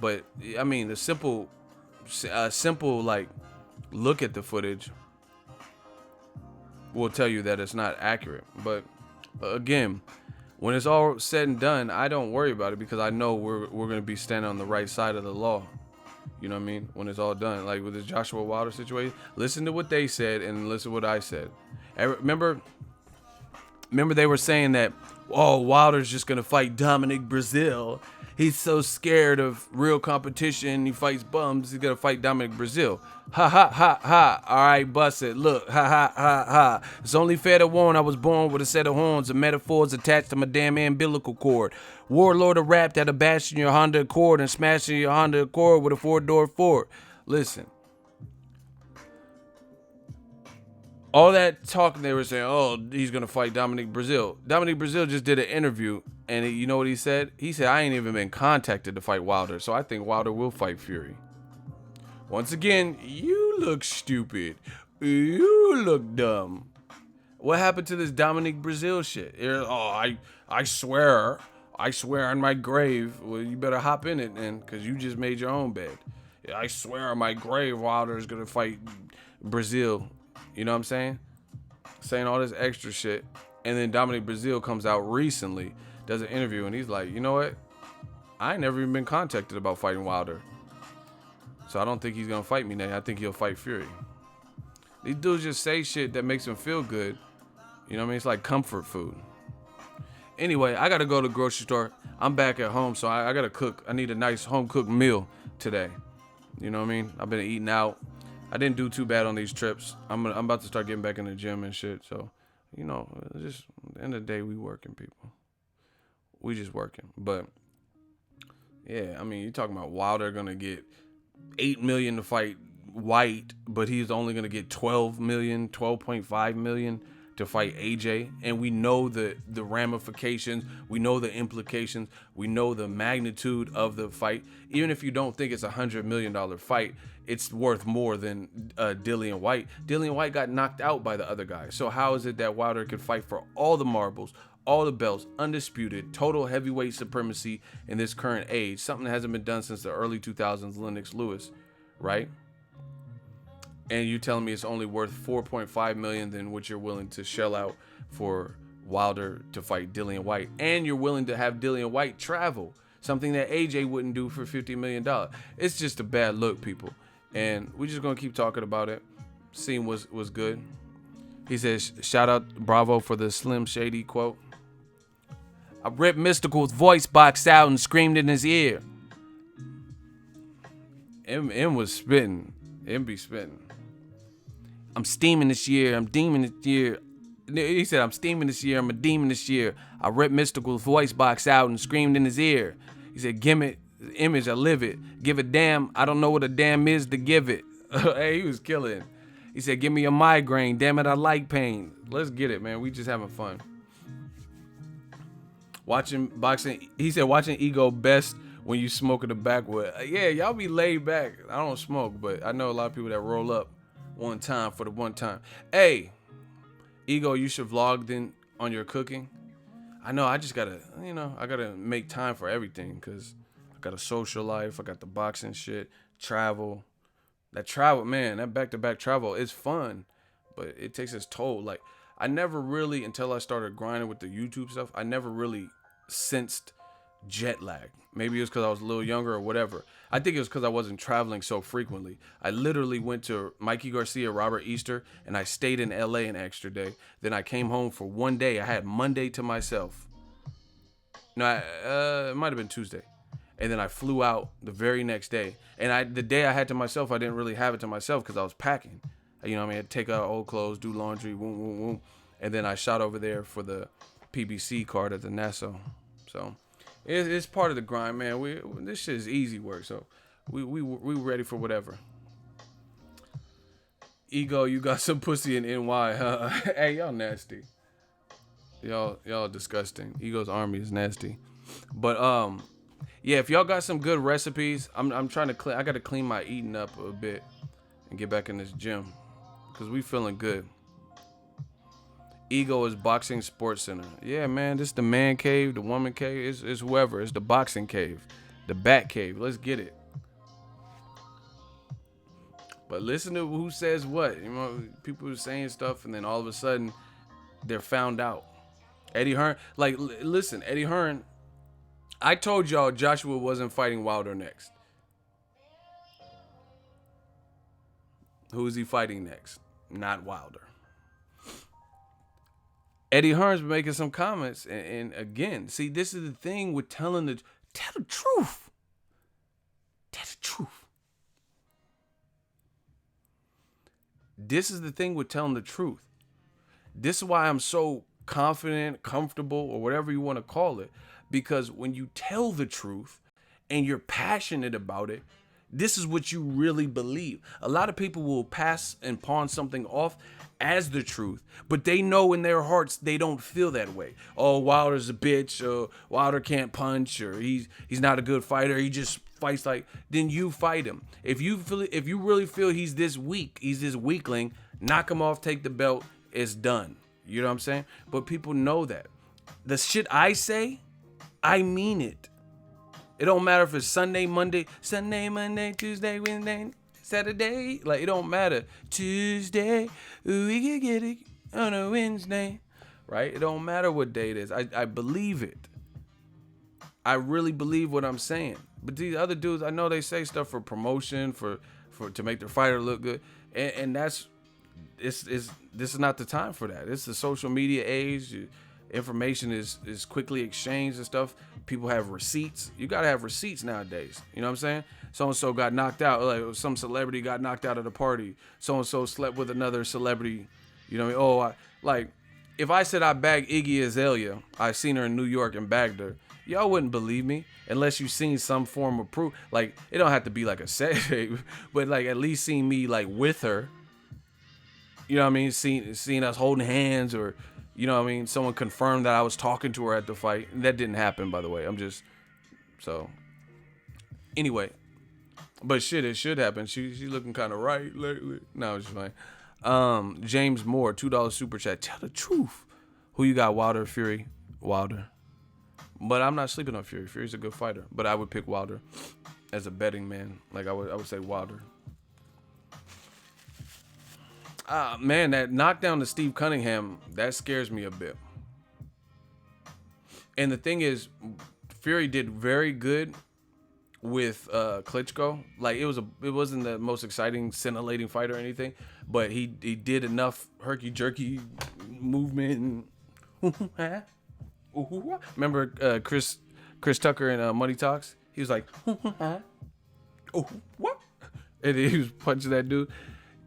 But I mean, the simple like look at the footage will tell you that it's not accurate. But again, when it's all said and done, I don't worry about it because I know we're gonna be standing on the right side of the law. You know what I mean? When it's all done, like with the Joshua Wilder situation, listen to what they said and listen to what I said. Remember they were saying that, oh, Wilder's just gonna fight Dominic Brazil. He's so scared of real competition. He fights bums. He's gonna fight Dominic Brazil. Ha ha ha ha. All right, bust it. Look, ha ha ha ha. It's only fair to warn I was born with a set of horns and metaphors attached to my damn umbilical cord. Warlord of rap that'll bash in your Honda Accord and smashing your Honda Accord with a 4-door Ford. Listen. All that talking they were saying, oh, he's going to fight Dominic Brazil. Dominic Brazil just did an interview, and you know what he said? He said, I ain't even been contacted to fight Wilder, so I think Wilder will fight Fury. Once again, you look stupid. You look dumb. What happened to this Dominic Brazil shit? Oh, I swear on my grave. Well, you better hop in it then, because you just made your own bed. I swear on my grave Wilder is going to fight Brazil. You know what I'm saying? Saying all this extra shit. And then Dominic Brazil comes out recently, does an interview, and he's like, you know what? I ain't never even been contacted about fighting Wilder. So I don't think he's going to fight me now. I think he'll fight Fury. These dudes just say shit that makes them feel good. You know what I mean? It's like comfort food. Anyway, I got to go to the grocery store. I'm back at home, so I got to cook. I need a nice home-cooked meal today. You know what I mean? I've been eating out. I didn't do too bad on these trips. I'm about to start getting back in the gym and shit. So, you know, just at the end of the day, we working, people. We just working. But, yeah, I mean, you're talking about Wilder going to get $8 million to fight White, but he's only going to get $12 million, $12.5 million to fight AJ. And we know the ramifications. We know the implications. We know the magnitude of the fight. Even if you don't think it's $100 million fight, it's worth more than Dillian White. Dillian White got knocked out by the other guy. So how is it that Wilder could fight for all the marbles, all the belts, undisputed, total heavyweight supremacy in this current age? Something that hasn't been done since the early 2000s, Lennox Lewis, right? And you telling me it's only worth $4.5 million than what you're willing to shell out for Wilder to fight Dillian White. And you're willing to have Dillian White travel, something that AJ wouldn't do for $50 million. It's just a bad look, people. And we're just going to keep talking about it. Scene was good. He says, shout out Bravo for the Slim Shady quote. I ripped Mystical's voice box out and screamed in his ear. M was spitting. M be spitting. I'm steaming this year. I'm demon this year. He said, I'm steaming this year. I'm a demon this year. I ripped Mystical's voice box out and screamed in his ear. He said, give it. Image, I live it. Give a damn. I don't know what a damn is to give it. Hey, he was killing. He said, give me a migraine. Damn it, I like pain. Let's get it, man. We just having fun. Watching boxing. He said, watching Ego best when you smoke in the backwood. Yeah, y'all be laid back. I don't smoke, but I know a lot of people that roll up one time for the one time. Hey, Ego, you should vlog then on your cooking. I know, I just gotta, I gotta make time for everything because I got a social life. I got the boxing shit, travel. That travel, man, that back-to-back travel is fun, but it takes its toll. Like, I never really, until I started grinding with the YouTube stuff, I never really sensed jet lag. Maybe it was because I was a little younger or whatever. I think it was because I wasn't traveling so frequently. I literally went to Mikey Garcia, Robert Easter, and I stayed in LA an extra day. Then I came home for one day. I had Monday to myself. No, it might have been Tuesday. And then I flew out the very next day. And the day I had to myself, I didn't really have it to myself because I was packing. You know what I mean? I'd take out old clothes, do laundry, boom, boom, boom. And then I shot over there for the PBC card at the Nassau. So it's part of the grind, man. This shit is easy work. So we ready for whatever. Ego, you got some pussy in NY, huh? Hey, y'all nasty. Y'all disgusting. Ego's army is nasty. But yeah, if y'all got some good recipes, I'm trying to clean. I got to clean my eating up a bit and get back in this gym because we feeling good. Ego is Boxing Sports Center. Yeah, man, this is the man cave, the woman cave. It's whoever. It's the boxing cave, the bat cave. Let's get it. But listen to who says what. You know, people are saying stuff, and then all of a sudden, they're found out. Eddie Hearn, like, listen, Eddie Hearn. I told y'all Joshua wasn't fighting Wilder next. Who is he fighting next? Not Wilder. Eddie Hearn's been making some comments, and again, see, this is the thing with tell the truth. Tell the truth. This is the thing with telling the truth. This is why I'm so confident, comfortable, or whatever you want to call it. Because when you tell the truth and you're passionate about it, this is what you really believe. A lot of people will pass and pawn something off as the truth, but they know in their hearts they don't feel that way. Oh, Wilder's a bitch, or Wilder can't punch, or he's not a good fighter. He just fights like. Then you fight him. If you really feel he's this weak, he's this weakling, knock him off, take the belt. It's done. You know what I'm saying? But people know that. The shit I say, I mean it. It don't matter if it's Sunday, Monday, Tuesday, Wednesday, Saturday. Like, it don't matter. Tuesday, we can get it on a Wednesday. Right? It don't matter what day it is. I believe it. I really believe what I'm saying. But these other dudes, I know they say stuff for promotion, for to make their fighter look good. And this is not the time for that. It's the social media age. Information is quickly exchanged and stuff. People have receipts. You gotta have receipts nowadays. You know what I'm saying? So-and-so got knocked out. Like some celebrity got knocked out at a party. So-and-so slept with another celebrity. You know what I mean? Like, if I said I bagged Iggy Azalea, I seen her in New York and bagged her, y'all wouldn't believe me unless you seen some form of proof. Like, it don't have to be like a sex tape, but like at least seen me like with her. You know what I mean? Seeing us holding hands, or you know what I mean? Someone confirmed that I was talking to her at the fight. That didn't happen, by the way. Anyway. But shit, it should happen. She looking kind of right lately. No, it's fine. James Moore, $2 super chat. Tell the truth. Who you got, Wilder, Fury? Wilder. But I'm not sleeping on Fury. Fury's a good fighter. But I would pick Wilder as a betting man. Like, I would say Wilder. Man, that knockdown to Steve Cunningham, that scares me a bit. And the thing is, Fury did very good with Klitschko. Like, it wasn't the most exciting, scintillating fight or anything, but he did enough herky jerky movement. Remember Chris Tucker in Money Talks? He was like, oh, what? And he was punching that dude.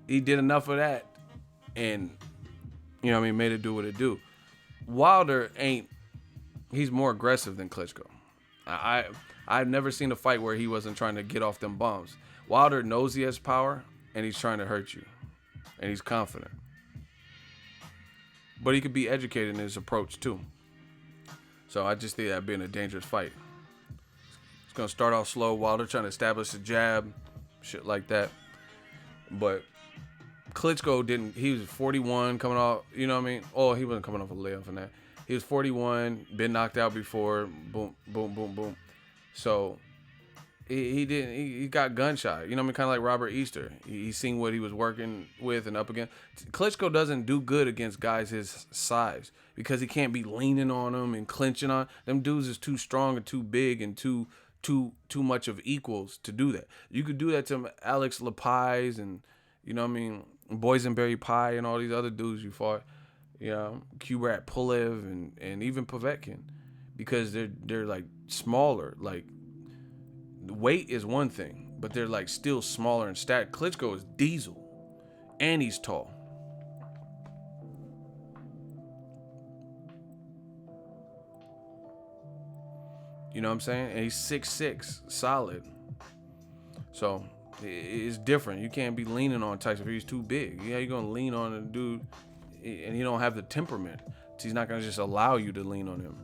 He did enough of that. And, you know what I mean, made it do what it do. Wilder he's more aggressive than Klitschko. I've never seen a fight where he wasn't trying to get off them bombs. Wilder knows he has power, and he's trying to hurt you. And he's confident. But he could be educated in his approach, too. So I just think that being a dangerous fight. It's going to start off slow. Wilder trying to establish a jab, shit like that. But Klitschko didn't. He was 41 coming off, you know what I mean? Oh, he wasn't coming off a layoff in that. He was 41, been knocked out before. Boom, boom, boom, boom. So he got gunshot. You know what I mean? Kind of like Robert Easter. He seen what he was working with and up against. Klitschko doesn't do good against guys his size because he can't be leaning on them and clinching on. Them dudes is too strong and too big and too much of equals to do that. You could do that to Alex Lapise and, you know what I mean, Boysenberry Pie and all these other dudes you fought. You know, Kubrat Pulev and even Povetkin, because they're like smaller. Like, weight is one thing, but they're like still smaller in stat. Klitschko is diesel, And he's tall. You know what I'm saying? And he's 6'6", solid. So it's different. You can't be leaning on Tyson Fury. He's too big. Yeah, you're gonna lean on a dude, and he don't have the temperament. So he's not gonna just allow you to lean on him.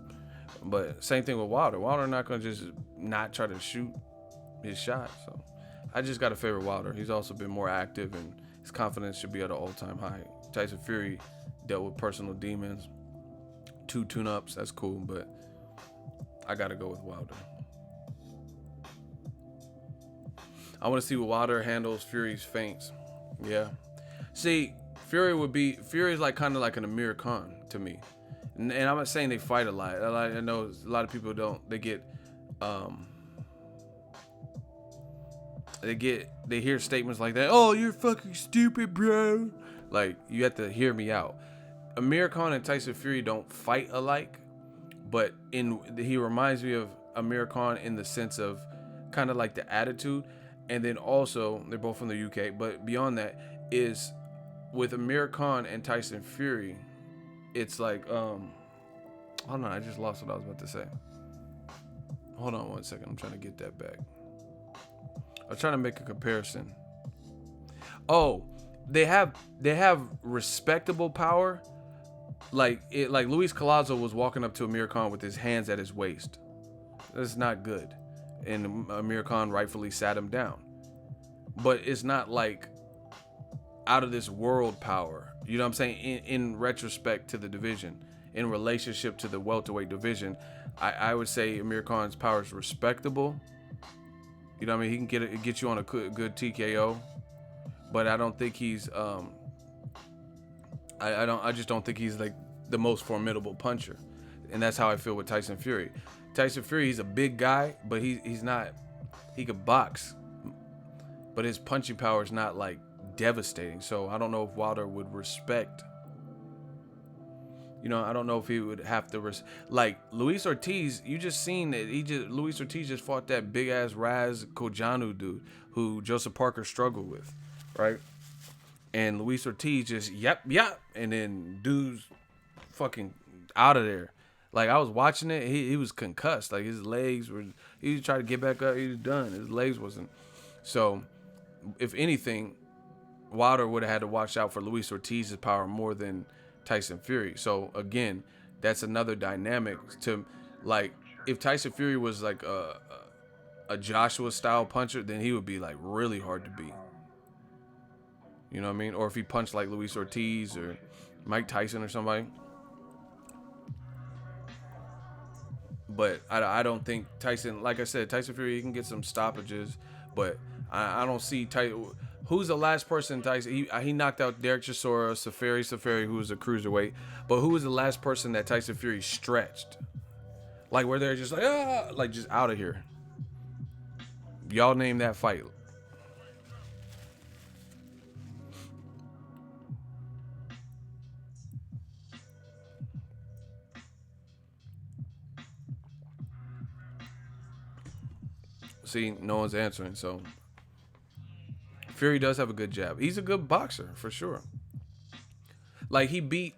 But same thing with Wilder. Wilder not gonna just not try to shoot his shot. So I just got to favor Wilder. He's also been more active, and his confidence should be at an all-time high. Tyson Fury dealt with personal demons, 2 tune-ups. That's cool, but I got to go with Wilder. I want to see what Wilder handles Fury's feints. Yeah. See, Fury's like kind of like an Amir Khan to me. And I'm not saying they fight a lot. I know a lot of people don't. They hear statements like that. Oh, you're fucking stupid, bro. Like, you have to hear me out. Amir Khan and Tyson Fury don't fight alike, but he reminds me of Amir Khan in the sense of kind of like the attitude. And then also, they're both from the UK, but beyond that is with Amir Khan and Tyson Fury, it's like, hold on, I just lost what I was about to say. Hold on one second, I'm trying to get that back. I'm trying to make a comparison. Oh, they have respectable power. Like Luis Collazo was walking up to Amir Khan with his hands at his waist. That's not good. And Amir Khan rightfully sat him down. But it's not like out of this world power. You know what I'm saying? In retrospect to the division, in relationship to the welterweight division, I would say Amir Khan's power is respectable. You know what I mean? He can get you on a good TKO, but I don't think he's I just don't think he's like the most formidable puncher, and that's how I feel with Tyson Fury. Tyson Fury, he's a big guy, but he's not. He could box, but his punching power is not like devastating. So I don't know if Wilder would respect. You know, I don't know if he would have to like Luis Ortiz. You just seen that Luis Ortiz just fought that big ass Raz Kojanu dude who Joseph Parker struggled with, right? And Luis Ortiz just yep, and then dude's fucking out of there. Like, I was watching it, he was concussed. Like, his legs were, he tried to get back up, he was done. His legs wasn't. So, if anything, Wilder would have had to watch out for Luis Ortiz's power more than Tyson Fury. So, again, that's another dynamic to, like, if Tyson Fury was like a Joshua-style puncher, then he would be, like, really hard to beat. You know what I mean? Or if he punched like Luis Ortiz or Mike Tyson or somebody. But I don't think Tyson, like I said, Tyson Fury, he can get some stoppages, but I don't see Tyson. Who's the last person Tyson? He knocked out Derek Chisora, Safari, who was a cruiserweight. But who was the last person that Tyson Fury stretched? Like, where they're just like just out of here. Y'all name that fight. See, no one's answering. So Fury does have a good jab. He's a good boxer for sure. Like, he beat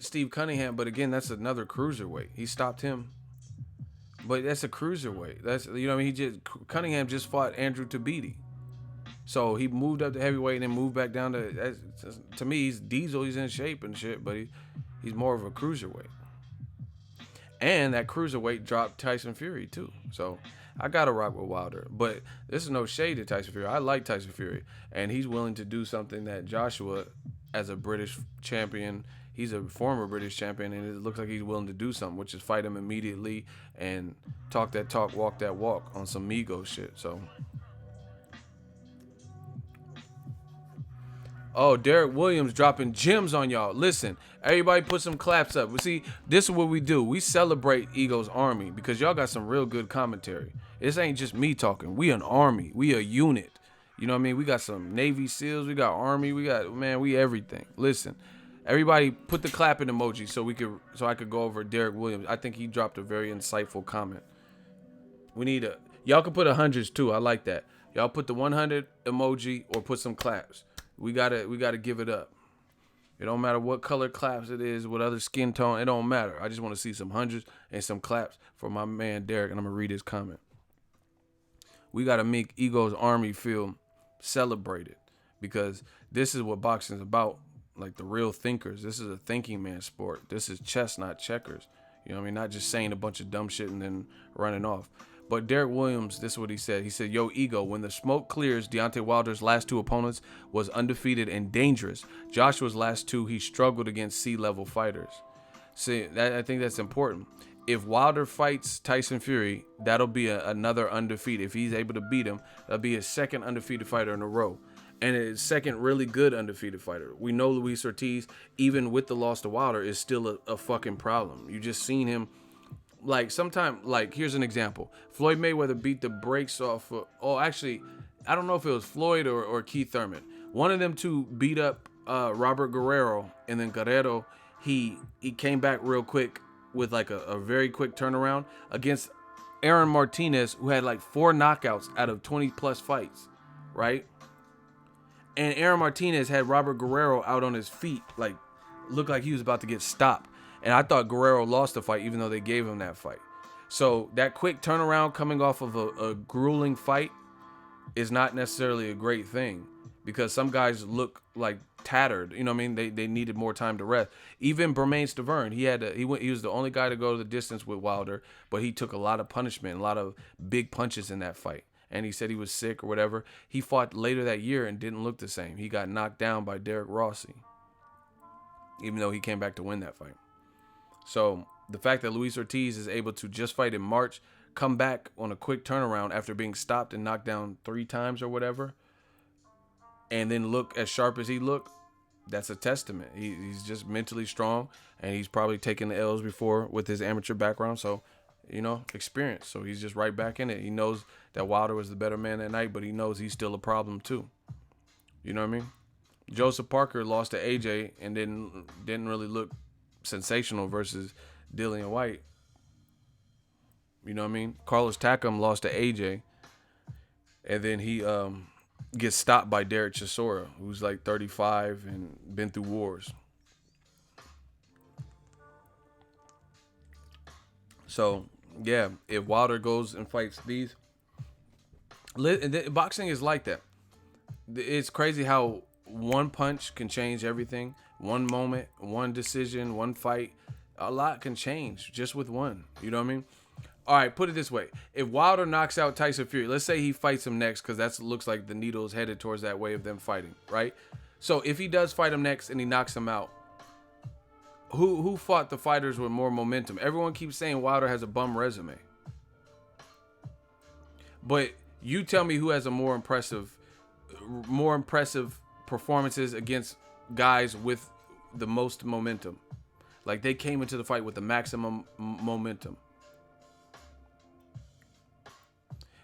Steve Cunningham, but again, that's another cruiserweight. He stopped him, but that's a cruiserweight. That's, you know what I mean. Cunningham just fought Andrew Tabiti, so he moved up to heavyweight and then moved back down to me, he's Diesel. He's in shape and shit, but he's more of a cruiserweight. And that cruiserweight dropped Tyson Fury too. So I gotta rock with Wilder, but this is no shade to Tyson Fury. I like Tyson Fury, and he's willing to do something that Joshua, as a British champion, he's a former British champion, and it looks like he's willing to do something, which is fight him immediately and talk that talk, walk that walk on some Migos shit. So, oh, Derek Williams dropping gems on y'all. Listen, everybody put some claps up. See, this is what we do. We celebrate Ego's Army because y'all got some real good commentary. This ain't just me talking. We an army. We a unit. You know what I mean? We got some Navy SEALs. We got Army. We got, man, we everything. Listen, everybody put the clapping emoji so I could go over Derek Williams. I think he dropped a very insightful comment. We need y'all can put 100s too. I like that. Y'all put the 100 emoji or put some claps. We gotta give it up. It don't matter what color claps it is, what other skin tone. It don't matter. I just want to see some hundreds and some claps for my man Derek, and I'm gonna read his comment. We gotta make Ego's army feel celebrated because this is what boxing is about. Like the real thinkers. This is a thinking man sport. This is chess, not checkers. You know what I mean? Not just saying a bunch of dumb shit and then running off. But Derek Williams, this is what he said. He said, yo, Ego, when the smoke clears, Deontay Wilder's last two opponents was undefeated and dangerous. Joshua's last two, he struggled against C-level fighters. See, I think that's important. If Wilder fights Tyson Fury, that'll be another undefeated. If he's able to beat him, that'll be his second undefeated fighter in a row. And his second really good undefeated fighter. We know Luis Ortiz, even with the loss to Wilder, is still a fucking problem. You just seen him. Like, sometimes, like, here's an example. Floyd Mayweather beat the brakes off of, actually, I don't know if it was Floyd or Keith Thurman. One of them two beat up Robert Guerrero, and then Guerrero, he came back real quick with, like, a very quick turnaround against Aaron Martinez, who had, like, 4 knockouts out of 20-plus fights, right? And Aaron Martinez had Robert Guerrero out on his feet, like, looked like he was about to get stopped. And I thought Guerrero lost the fight, even though they gave him that fight. So that quick turnaround coming off of a grueling fight is not necessarily a great thing because some guys look like tattered. You know what I mean? They needed more time to rest. Even Bermain Stavern, he was the only guy to go the distance with Wilder, but he took a lot of punishment, a lot of big punches in that fight. And he said he was sick or whatever. He fought later that year and didn't look the same. He got knocked down by Derek Rossi, even though he came back to win that fight. So the fact that Luis Ortiz is able to just fight in March, come back on a quick turnaround after being stopped and knocked down 3 times or whatever, and then look as sharp as he looked, that's a testament. He's just mentally strong, and he's probably taken the L's before with his amateur background. So, you know, experience. So he's just right back in it. He knows that Wilder was the better man that night, but he knows he's still a problem too. You know what I mean? Joseph Parker lost to AJ and didn't really look sensational versus Dillian White. You know what I mean? Carlos Takam lost to AJ, and then he gets stopped by Derek Chisora, who's like 35 and been through wars. So yeah, if Wilder goes and fights these, boxing is like that. It's crazy how one punch can change everything. One moment, one decision, one fight, a lot can change just with one. You know what I mean? All right, put it this way. If Wilder knocks out Tyson Fury, let's say he fights him next, because that looks like the needle is headed towards that way of them fighting, right? So if he does fight him next and he knocks him out, who fought the fighters with more momentum? Everyone keeps saying Wilder has a bum resume. But you tell me who has a more impressive performances against guys with the most momentum. Like, they came into the fight with the maximum momentum.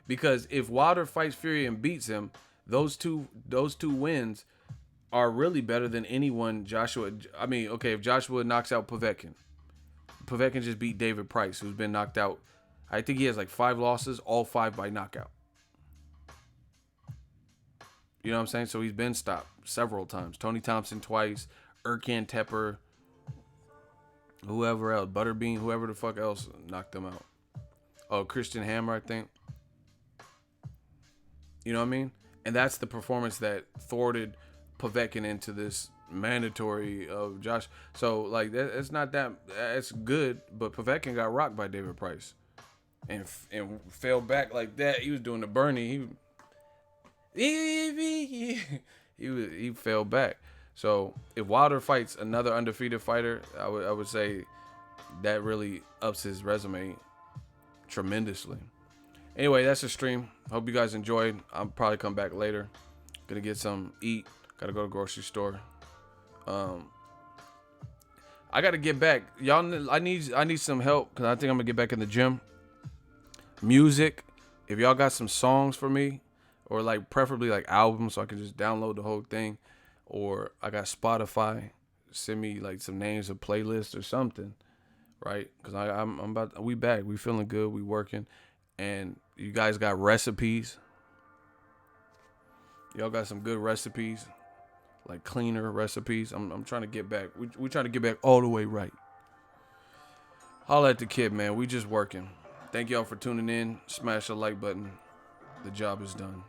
Because if Wilder fights Fury and beats him, those two wins are really better than anyone Joshua. I mean, okay, if Joshua knocks out Povetkin just beat David Price, who's been knocked out. I think he has like 5 losses, all 5 by knockout. You know what I'm saying? So he's been stopped several times. Tony Thompson twice, Erkan Tepper, whoever else, Butterbean, whoever the fuck else knocked them out. Oh, Christian Hammer, I think. You know what I mean? And that's the performance that thwarted Povetkin into this mandatory of Josh. So, like, it's not that, it's good, but Povetkin got rocked by David Price and fell back like that. He was doing the Bernie. He fell back. So if Wilder fights another undefeated fighter, I would say that really ups his resume tremendously. Anyway, that's the stream. Hope you guys enjoyed. I'll probably come back later. Gonna get some eat. Gotta go to the grocery store. I gotta get back. Y'all, I need some help because I think I'm gonna get back in the gym. Music. If y'all got some songs for me, or like preferably like albums, so I can just download the whole thing, or I got Spotify. Send me like some names of playlists or something, right? Because we back. We feeling good. We working, and you guys got recipes. Y'all got some good recipes. like cleaner recipes. I'm trying to get back. We trying to get back all the way right. Holla at the kid, man. We just working. Thank y'all for tuning in. Smash the like button. The job is done.